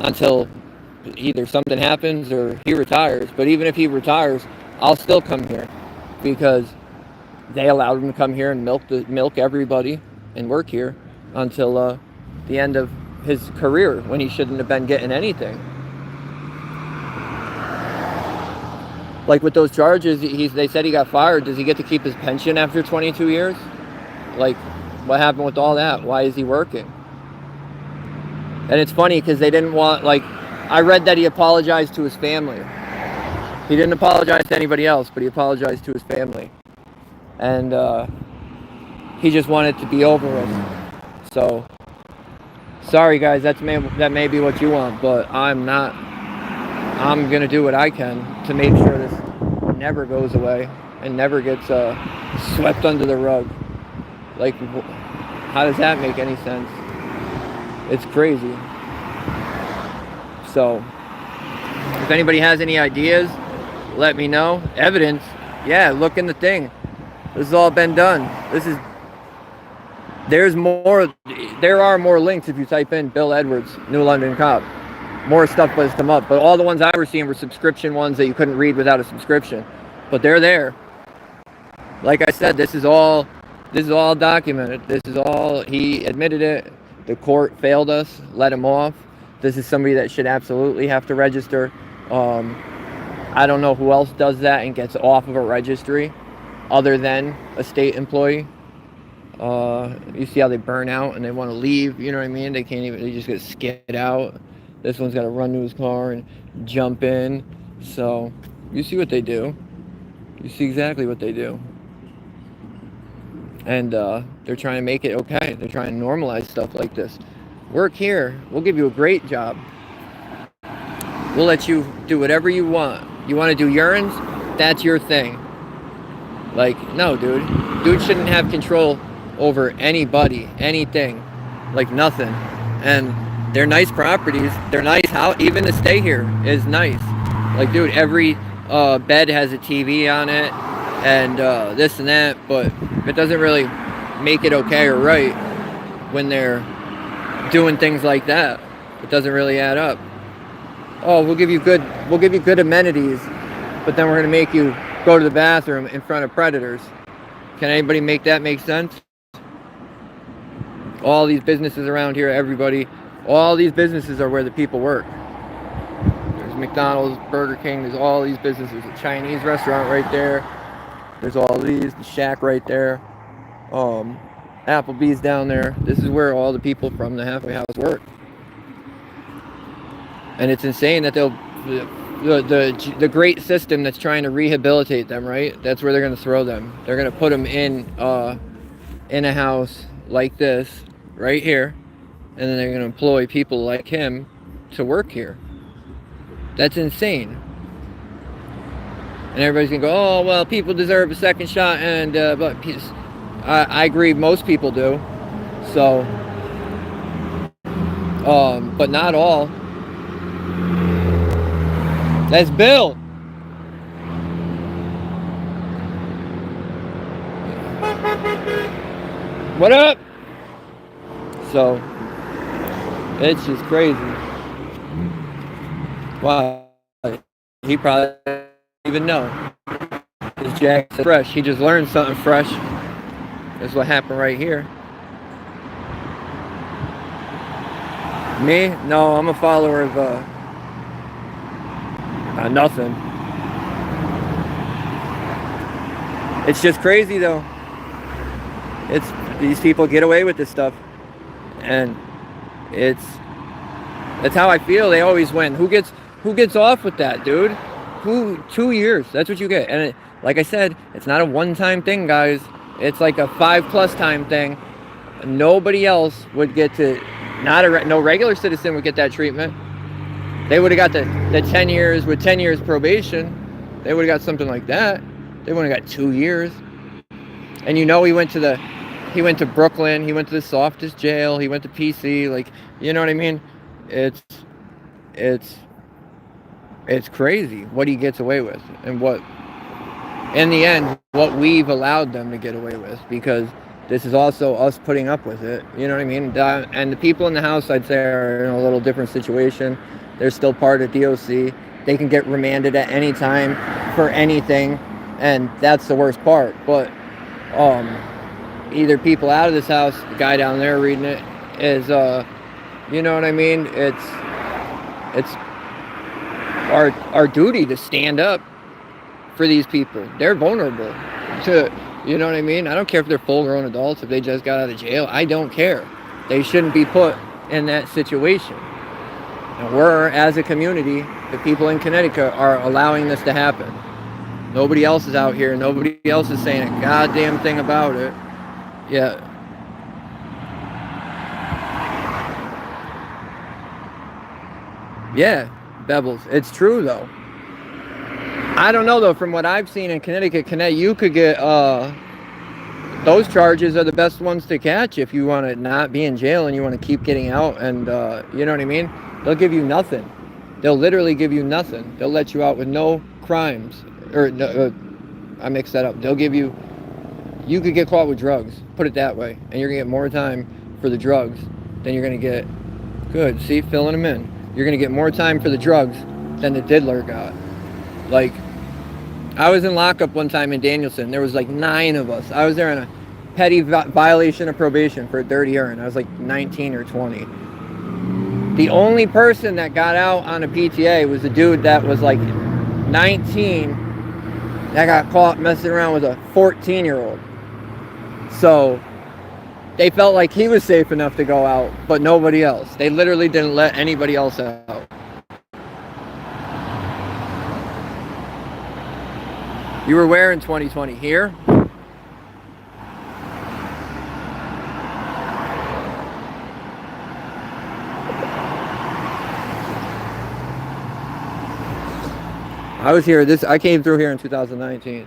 until either something happens or he retires. But even if he retires, I'll still come here because they allowed him to come here and milk everybody and work here until the end of his career, when he shouldn't have been getting anything. Like with those charges, they said he got fired. Does he get to keep his pension after 22 years? Like, what happened with all that? Why is he working? And it's funny because they didn't want, like, I read that he apologized to his family. He didn't apologize to anybody else, but he apologized to his family. And he just wanted it to be over with. So, sorry guys, that may be what you want, but I'm not. I'm going to do what I can to make sure this never goes away and never gets swept under the rug. Like, how does that make any sense? It's crazy. So, if anybody has any ideas, let me know. Evidence, yeah, look in the thing. This has all been done. There are more links if you type in Bill Edwards, New London cop. More stuff has come up, but all the ones I were seeing were subscription ones that you couldn't read without a subscription. But they're there. Like I said, this is all documented. This is all, he admitted it. The court failed us, let him off. This is somebody that should absolutely have to register. I don't know who else does that and gets off of a registry other than a state employee. You see how they burn out and they want to leave, you know what I mean? They just get skid out. This one's got to run to his car and jump in. So, you see what they do. You see exactly what they do. And they're trying to make it okay. They're trying to normalize stuff like this. Work here. We'll give you a great job. We'll let you do whatever you want. You want to do urines? That's your thing. Like, no, dude. Dude shouldn't have control over anybody, anything. Like, nothing. And they're nice properties. They're nice. Even to stay here is nice. Like, dude, every bed has a TV on it and this and that, but it doesn't really make it okay or right when they're doing things like that. It doesn't really add up. Oh, we'll give you good amenities, but then we're going to make you go to the bathroom in front of predators. Can anybody make that make sense? All these businesses around here, everybody, all these businesses are where the people work. There's McDonald's, Burger King, there's all these businesses, a Chinese restaurant right there, there's all these, the Shack right there, Applebee's down there. This is where all the people from the halfway house work. And it's insane that the great system that's trying to rehabilitate them, right? That's where they're going to throw them. They're going to put them in a house like this, right here, and then they're going to employ people like him to work here. That's insane. And everybody's going to go, oh, well, people deserve a second shot, and but I agree, most people do. So, but not all. That's Bill. What up? So, it's just crazy. Wow. He probably didn't even know. This Jack's fresh. He just learned something fresh. That's what happened right here. Me? No, I'm a follower of nothing. It's just crazy though. It's these people get away with this stuff, and that's how I feel. They always win. Who gets off with that, dude? 2 years? That's what you get. And like I said, it's not a one-time thing, guys. It's like a 5+ time thing. Nobody else would get to. No regular citizen would get that treatment. They would have got the 10 years with 10 years probation. They would have got something like that. They wouldn't have got 2 years. And he went to Brooklyn. He went to the softest jail. He went to PC. Like, you know what I mean? It's crazy what he gets away with, and what, in the end, what we've allowed them to get away with, because this is also us putting up with it. You know what I mean? And the people in the house, I'd say, are in a little different situation. They're still part of DOC. They can get remanded at any time for anything, and that's the worst part. But either people out of this house, the guy down there reading it, is you know what I mean? It's our duty to stand up for these people. They're vulnerable to, you know what I mean? I don't care if they're full-grown adults, if they just got out of jail. I don't care. They shouldn't be put in that situation. And we're, as a community, the people in Connecticut, are allowing this to happen. Nobody else is out here. Nobody else is saying a goddamn thing about it. Yeah. Yeah, Bevels. It's true, though. I don't know, though. From what I've seen in Connecticut, you could get, those charges are the best ones to catch if you want to not be in jail and you want to keep getting out, and, you know what I mean? They'll give you nothing. They'll literally give you nothing. They'll let you out with no crimes. Or, I mixed that up. They'll give you could get caught with drugs, put it that way, and you're going to get more time for the drugs than you're going to get, good, see, filling them in. You're going to get more time for the drugs than the diddler got. Like, I was in lockup one time in Danielson. There was like 9 of us. I was there on a petty violation of probation for a dirty urine. I was like 19 or 20. The only person that got out on a PTA was a dude that was like 19 that got caught messing around with a 14-year-old. So they felt like he was safe enough to go out, but nobody else. They literally didn't let anybody else out. You were where in 2020? Here? I was here, I came through here in 2019.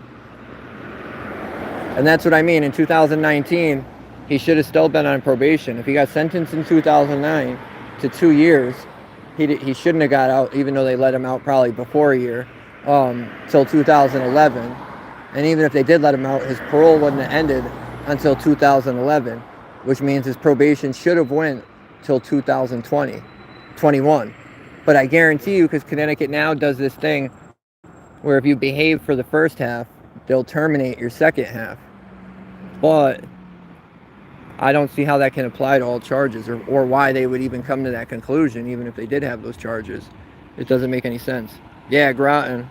And that's what I mean. In 2019, he should have still been on probation. If he got sentenced in 2009 to 2 years, he shouldn't have got out, even though they let him out probably before a year, till 2011. And even if they did let him out, his parole wouldn't have ended until 2011, which means his probation should have went till 2021. But I guarantee you, because Connecticut now does this thing where if you behave for the first half, they'll terminate your second half. But I don't see how that can apply to all charges, or why they would even come to that conclusion, even if they did have those charges. It doesn't make any sense. Yeah, Groton.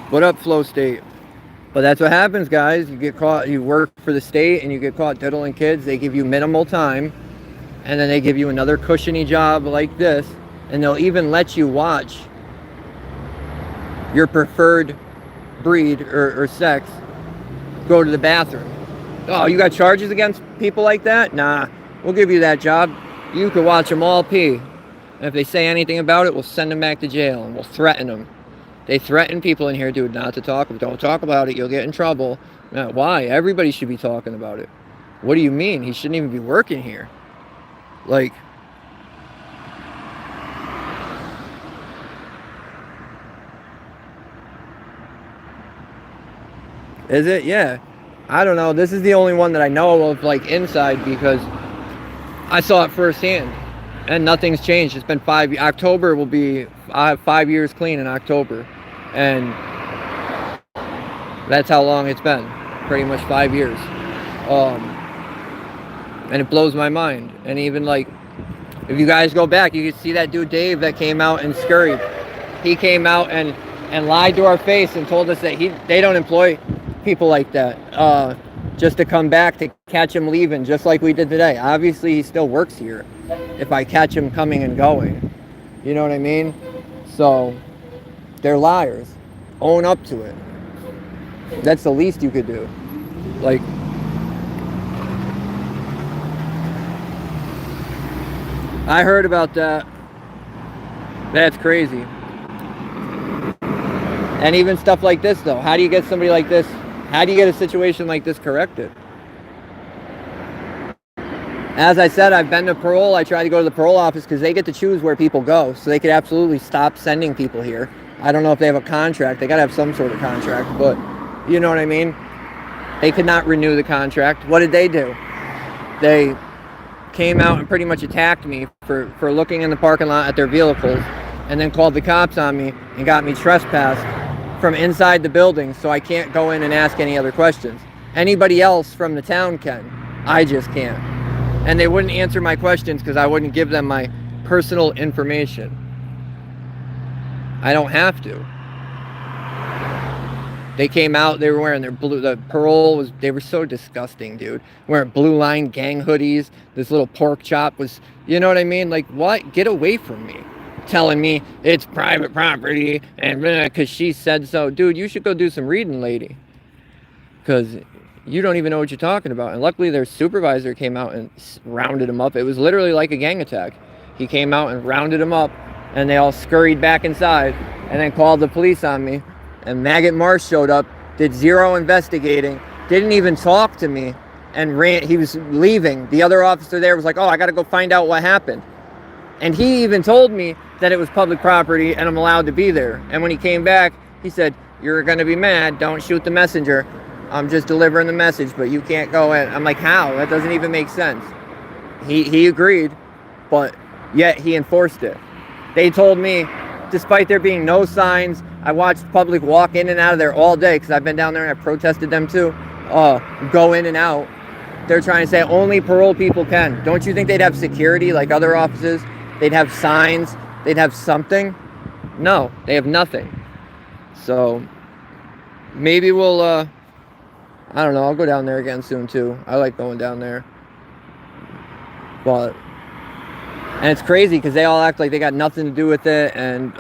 What up, Flow State? But that's what happens, guys. You get caught, you work for the state and you get caught diddling kids. They give you minimal time, and then they give you another cushiony job like this, and they'll even let you watch your preferred breed or sex go to the bathroom. Oh, you got charges against people like that? Nah, we'll give you that job. You could watch them all pee. And if they say anything about it, we'll send them back to jail and we'll threaten them. They threaten people in here, dude, not to talk. Don't talk about it. You'll get in trouble. Now, why? Everybody should be talking about it. What do you mean? He shouldn't even be working here. Like, is it? Yeah. I don't know. This is the only one that I know of, like, inside, because I saw it firsthand. And nothing's changed. It's been October will be, I have 5 years clean in October. And that's how long it's been. Pretty much 5 years. And it blows my mind. And even, like, if you guys go back, you can see that dude Dave that came out and scurried. He came out and lied to our face and told us that they don't employ people like that just to come back to catch him leaving, just like we did today. Obviously, he still works here if I catch him coming and going. You know what I mean? So, they're liars. Own up to it. That's the least you could do. Like, I heard about that. That's crazy. And even stuff like this, though. How do you get somebody like this? How do you get a situation like this corrected? As I said, I've been to parole. I try to go to the parole office because they get to choose where people go. So they could absolutely stop sending people here. I don't know if they have a contract. They got to have some sort of contract. But you know what I mean? They could not renew the contract. What did they do? They came out and pretty much attacked me for looking in the parking lot at their vehicles, and then called the cops on me and got me trespassed from inside the building, so I can't go in and ask any other questions. Anybody else from the town can. I just can't. And they wouldn't answer my questions because I wouldn't give them my personal information. I don't have to. They came out, they were wearing their blue, the parole was, they were so disgusting, dude. Wearing blue line gang hoodies. This little pork chop was, you know what I mean? Like, what? Get away from me. Telling me it's private property and because she said so. Dude, you should go do some reading, lady. Because you don't even know what you're talking about. And luckily their supervisor came out and rounded him up. It was literally like a gang attack. He came out and rounded him up, and they all scurried back inside and then called the police on me. And Maggot Marsh showed up, did zero investigating, didn't even talk to me, and ran. He was leaving. The other officer there was like, oh, I got to go find out what happened. And he even told me that it was public property and I'm allowed to be there. And when he came back, he said, you're going to be mad. Don't shoot the messenger. I'm just delivering the message, but you can't go in. I'm like, how? That doesn't even make sense. He agreed, but yet he enforced it. They told me, despite there being no signs, I watched public walk in and out of there all day because I've been down there and I protested them too. Go in and out. They're trying to say only parole people can. Don't you think they'd have security like other offices? They'd have signs. They'd have something. No, they have nothing. So maybe we'll, I don't know. I'll go down there again soon too. I like going down there. But, and it's crazy because they all act like they got nothing to do with it. And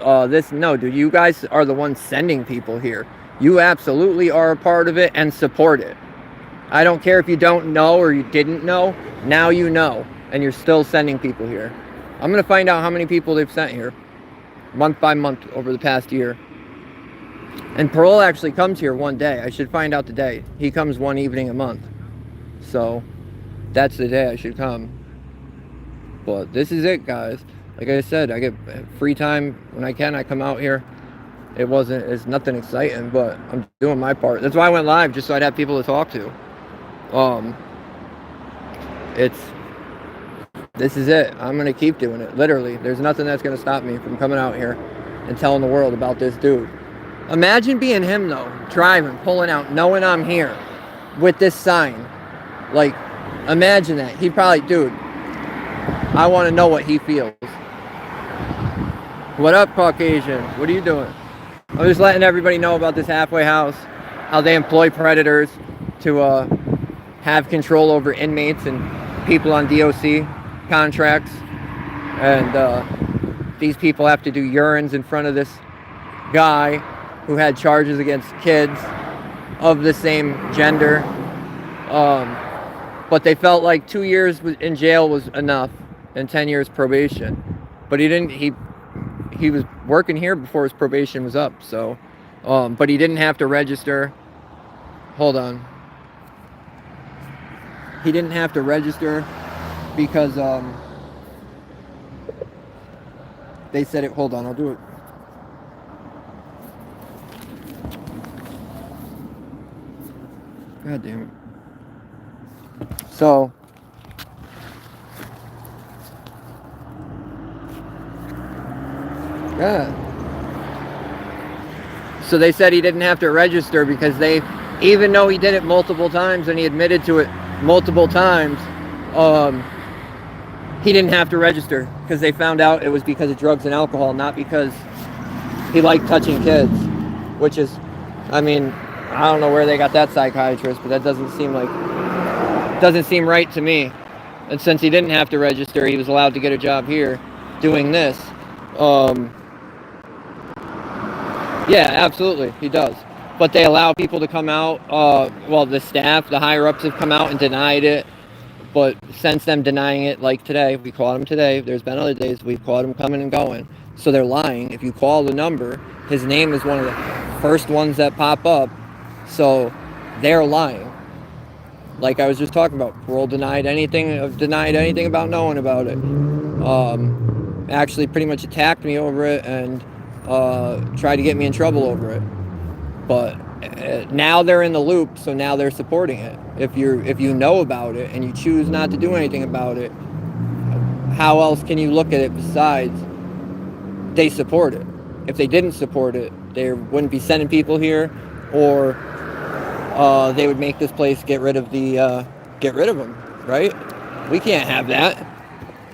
no, dude, you guys are the ones sending people here. You absolutely are a part of it and support it. I don't care if you don't know or you didn't know. Now you know, and you're still sending people here. I'm going to find out how many people they've sent here, month by month over the past year. And parole actually comes here one day. I should find out the day. He comes one evening a month. So that's the day I should come. But this is it, guys. Like I said, I get free time when I can. I come out here. It's nothing exciting, but I'm doing my part. That's why I went live, just so I'd have people to talk to. This is it. I'm going to keep doing it. Literally. There's nothing that's going to stop me from coming out here and telling the world about this dude. Imagine being him, though. Driving, pulling out, knowing I'm here with this sign. Like, imagine that. He'd probably, dude, I want to know what he feels. What up, Caucasian? What are you doing? I'm just letting everybody know about this halfway house, how they employ predators to have control over inmates and people on DOC contracts. And these people have to do urines in front of this guy who had charges against kids of the same gender. But they felt like 2 years in jail was enough and 10 years probation. But he was working here before his probation was up, so but he didn't have to register. Hold on. He didn't have to register because they said it. Hold on, I'll do it. God damn it. So yeah. So they said he didn't have to register because even though he did it multiple times and he admitted to it multiple times, he didn't have to register because they found out it was because of drugs and alcohol, not because he liked touching kids, which is, I mean, I don't know where they got that psychiatrist, but that doesn't seem right to me. And since he didn't have to register, he was allowed to get a job here doing this. Yeah, absolutely, he does. But they allow people to come out. Well, the staff, the higher-ups have come out and denied it. But since them denying it, like today, we caught him today. There's been other days we've caught him coming and going. So they're lying. If you call the number, his name is one of the first ones that pop up. So they're lying. Like I was just talking about, parole denied anything about knowing about it. Actually pretty much attacked me over it and tried to get me in trouble over it. But now they're in the loop, so now they're supporting it. If you know about it and you choose not to do anything about it, how else can you look at it besides they support it? If they didn't support it, they wouldn't be sending people here, or they would make this place get rid of them, right? We can't have that.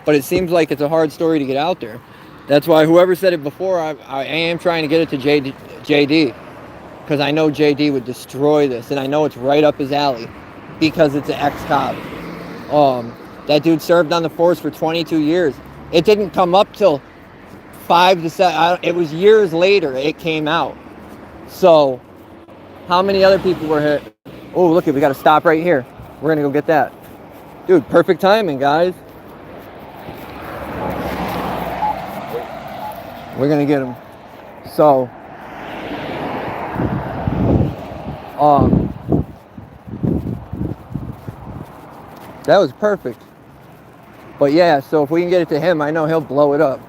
But it seems like it's a hard story to get out there. That's why whoever said it before, I am trying to get it to JD. Because I know JD would destroy this. And I know it's right up his alley. Because it's an ex-cop. That dude served on the force for 22 years. It didn't come up till 5 to 7. It was years later it came out. So, how many other people were hit? Oh, look, we got to stop right here. We're going to go get that. Dude, perfect timing, guys. We're going to get him. So, that was perfect. But yeah, so if we can get it to him, I know he'll blow it up.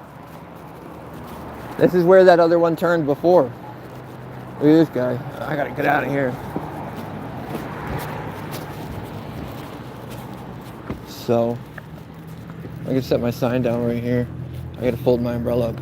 This is where that other one turned before. Look at this guy. I gotta get out of here. So, I can set my sign down right here. I gotta fold my umbrella up.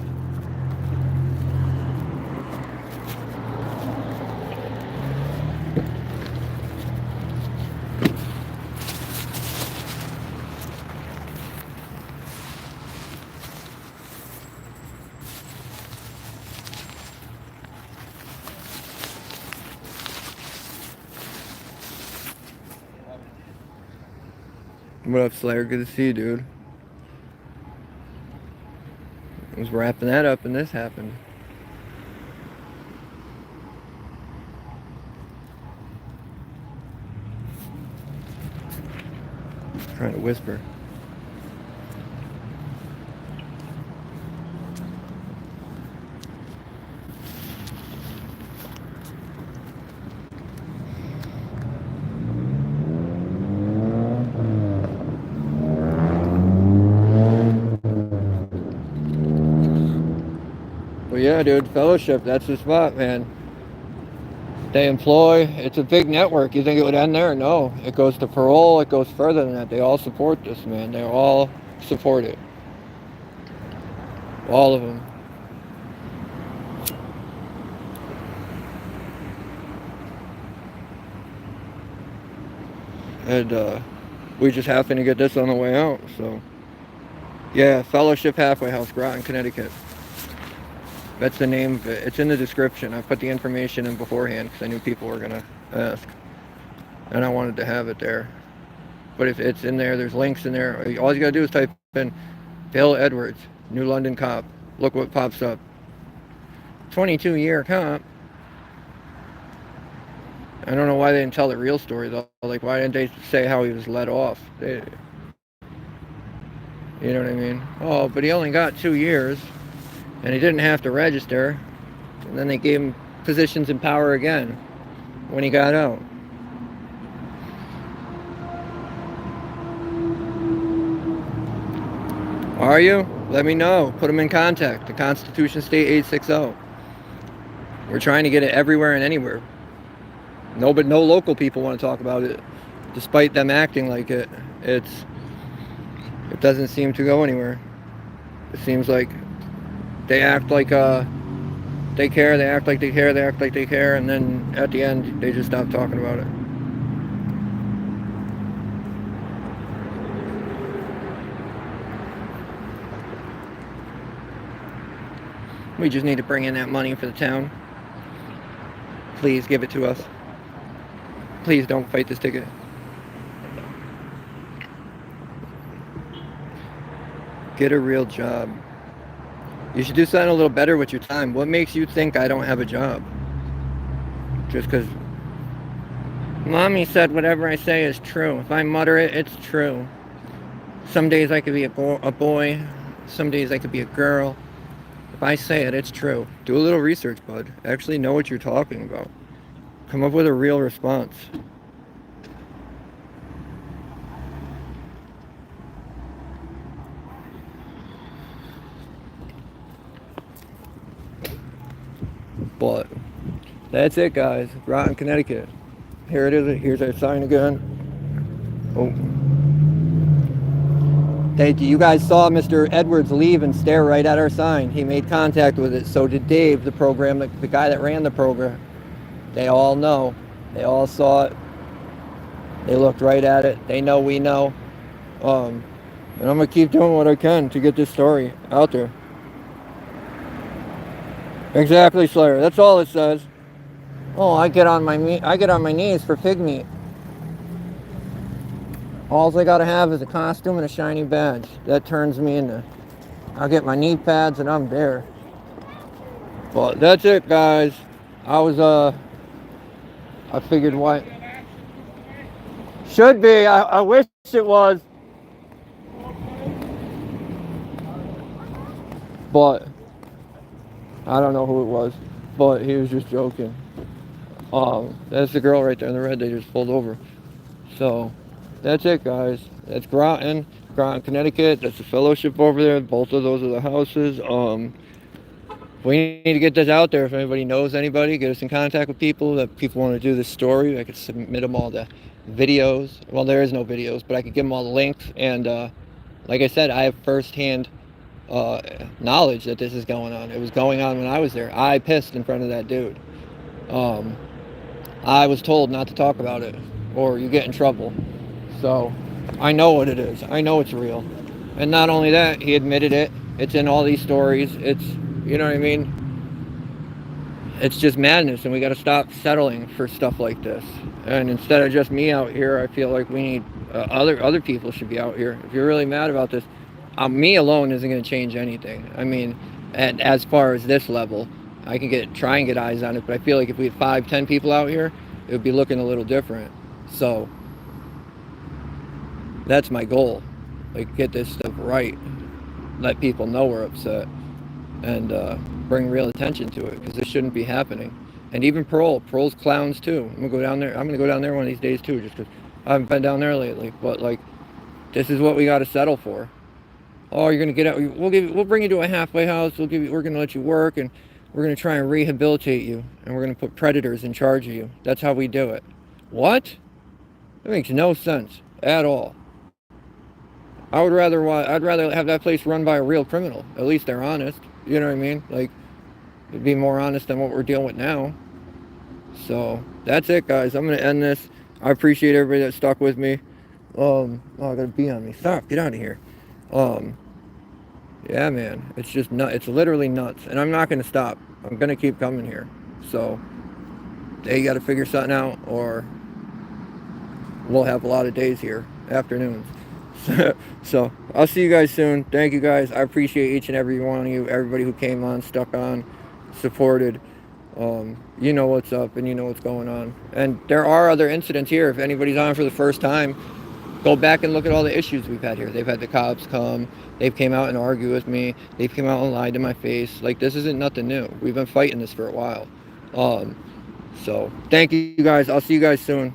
What up, Slayer? Good to see you, dude. I was wrapping that up and this happened. I'm trying to whisper. Yeah, dude, fellowship, that's the spot, man. They employ, it's a big network. You think it would end there? No. It goes to parole, it goes further than that. They all support this, man. They all support it. All of them. And we just happened to get this on the way out, so. Yeah, Fellowship Halfway House, Groton, Connecticut. That's the name. It's in the description. I put the information in beforehand because I knew people were going to ask. And I wanted to have it there. But if it's in there, there's links in there. All you got to do is type in Bill Edwards, New London cop. Look what pops up. 22-year cop. I don't know why they didn't tell the real story, though. Like, why didn't they say how he was let off? You know what I mean? Oh, but he only got 2 years. And he didn't have to register. And then they gave him positions in power again when he got out. Are you? Let me know. Put them in contact. The Constitution State 860. We're trying to get it everywhere and anywhere. No, but no local people want to talk about it, despite them acting like it. It doesn't seem to go anywhere. It seems like they act like they care. They act like they care. They act like they care, and then at the end, they just stop talking about it. We just need to bring in that money for the town. Please give it to us. Please don't fight this ticket. Get a real job. You should do something a little better with your time. What makes you think I don't have a job? Just because Mommy said whatever I say is true. If I mutter it, it's true. Some days I could be a boy. Some days I could be a girl. If I say it, it's true. Do a little research, bud. Actually know what you're talking about. Come up with a real response. But that's it, guys. Groton, Connecticut. Here it is. Here's our sign again. Oh. You guys saw Mr. Edwards leave and stare right at our sign. He made contact with it. So did Dave, the guy that ran the program. They all know. They all saw it. They looked right at it. They know we know. And I'm going to keep doing what I can to get this story out there. Exactly, Slayer. That's all it says. Oh, I get on my knees for pig meat. All I gotta have is a costume and a shiny badge. That turns me into... I'll get my knee pads and I'm there. But that's it, guys. I figured what... Should be. I wish it was. But... I don't know who it was. But he was just joking. That's the girl right there in the red they just pulled over. So... That's it, guys. That's Groton, Connecticut. That's the fellowship over there. Both of those are the houses. We need to get this out there. If anybody knows anybody, get us in contact with people that people want to do this story. I could submit them all the videos. Well, there is no videos, but I could give them all the links. And like I said, I have firsthand knowledge that this is going on. It was going on when I was there. I pissed in front of that dude. I was told not to talk about it, or you get in trouble. So, I know what it is. I know it's real. And not only that, he admitted it. It's in all these stories. It's, you know what I mean? It's just madness, and we got to stop settling for stuff like this. And instead of just me out here, I feel like we need other people should be out here. If you're really mad about this, me alone isn't going to change anything. I mean, as far as this level, I can try and get eyes on it, but I feel like if we had 5-10 people out here, it would be looking a little different. So that's my goal. Like, get this stuff right. Let people know we're upset. And bring real attention to it, because this shouldn't be happening. And even Parole's clowns too. I'm gonna go down there one of these days too, just because I haven't been down there lately. But like, this is what we got to settle for. Oh, you're gonna get out. We'll bring you to a halfway house. We're gonna let you work, and we're gonna try and rehabilitate you, and we're gonna put predators in charge of you. That's how we do it. What? That makes no sense at all. I'd rather have that place run by a real criminal. At least they're honest. You know what I mean? Like, it'd be more honest than what we're dealing with now. So that's it, guys. I'm gonna end this. I appreciate everybody that stuck with me. Oh, I got a bee on me. Stop. Get out of here. Yeah, man. It's just nut. It's literally nuts. And I'm not going to stop. I'm going to keep coming here. So they got to figure something out, or we'll have a lot of days here, afternoons. So I'll see you guys soon. Thank you guys. I appreciate each and every one of you, everybody who came on, stuck on, supported. You know what's up and you know what's going on. And there are other incidents here. If anybody's on for the first time, go back and look at all the issues we've had here. They've had the cops come. They've came out and argue with me. They've came out and lied to my face. Like, this isn't nothing new. We've been fighting this for a while. So thank you guys. I'll see you guys soon.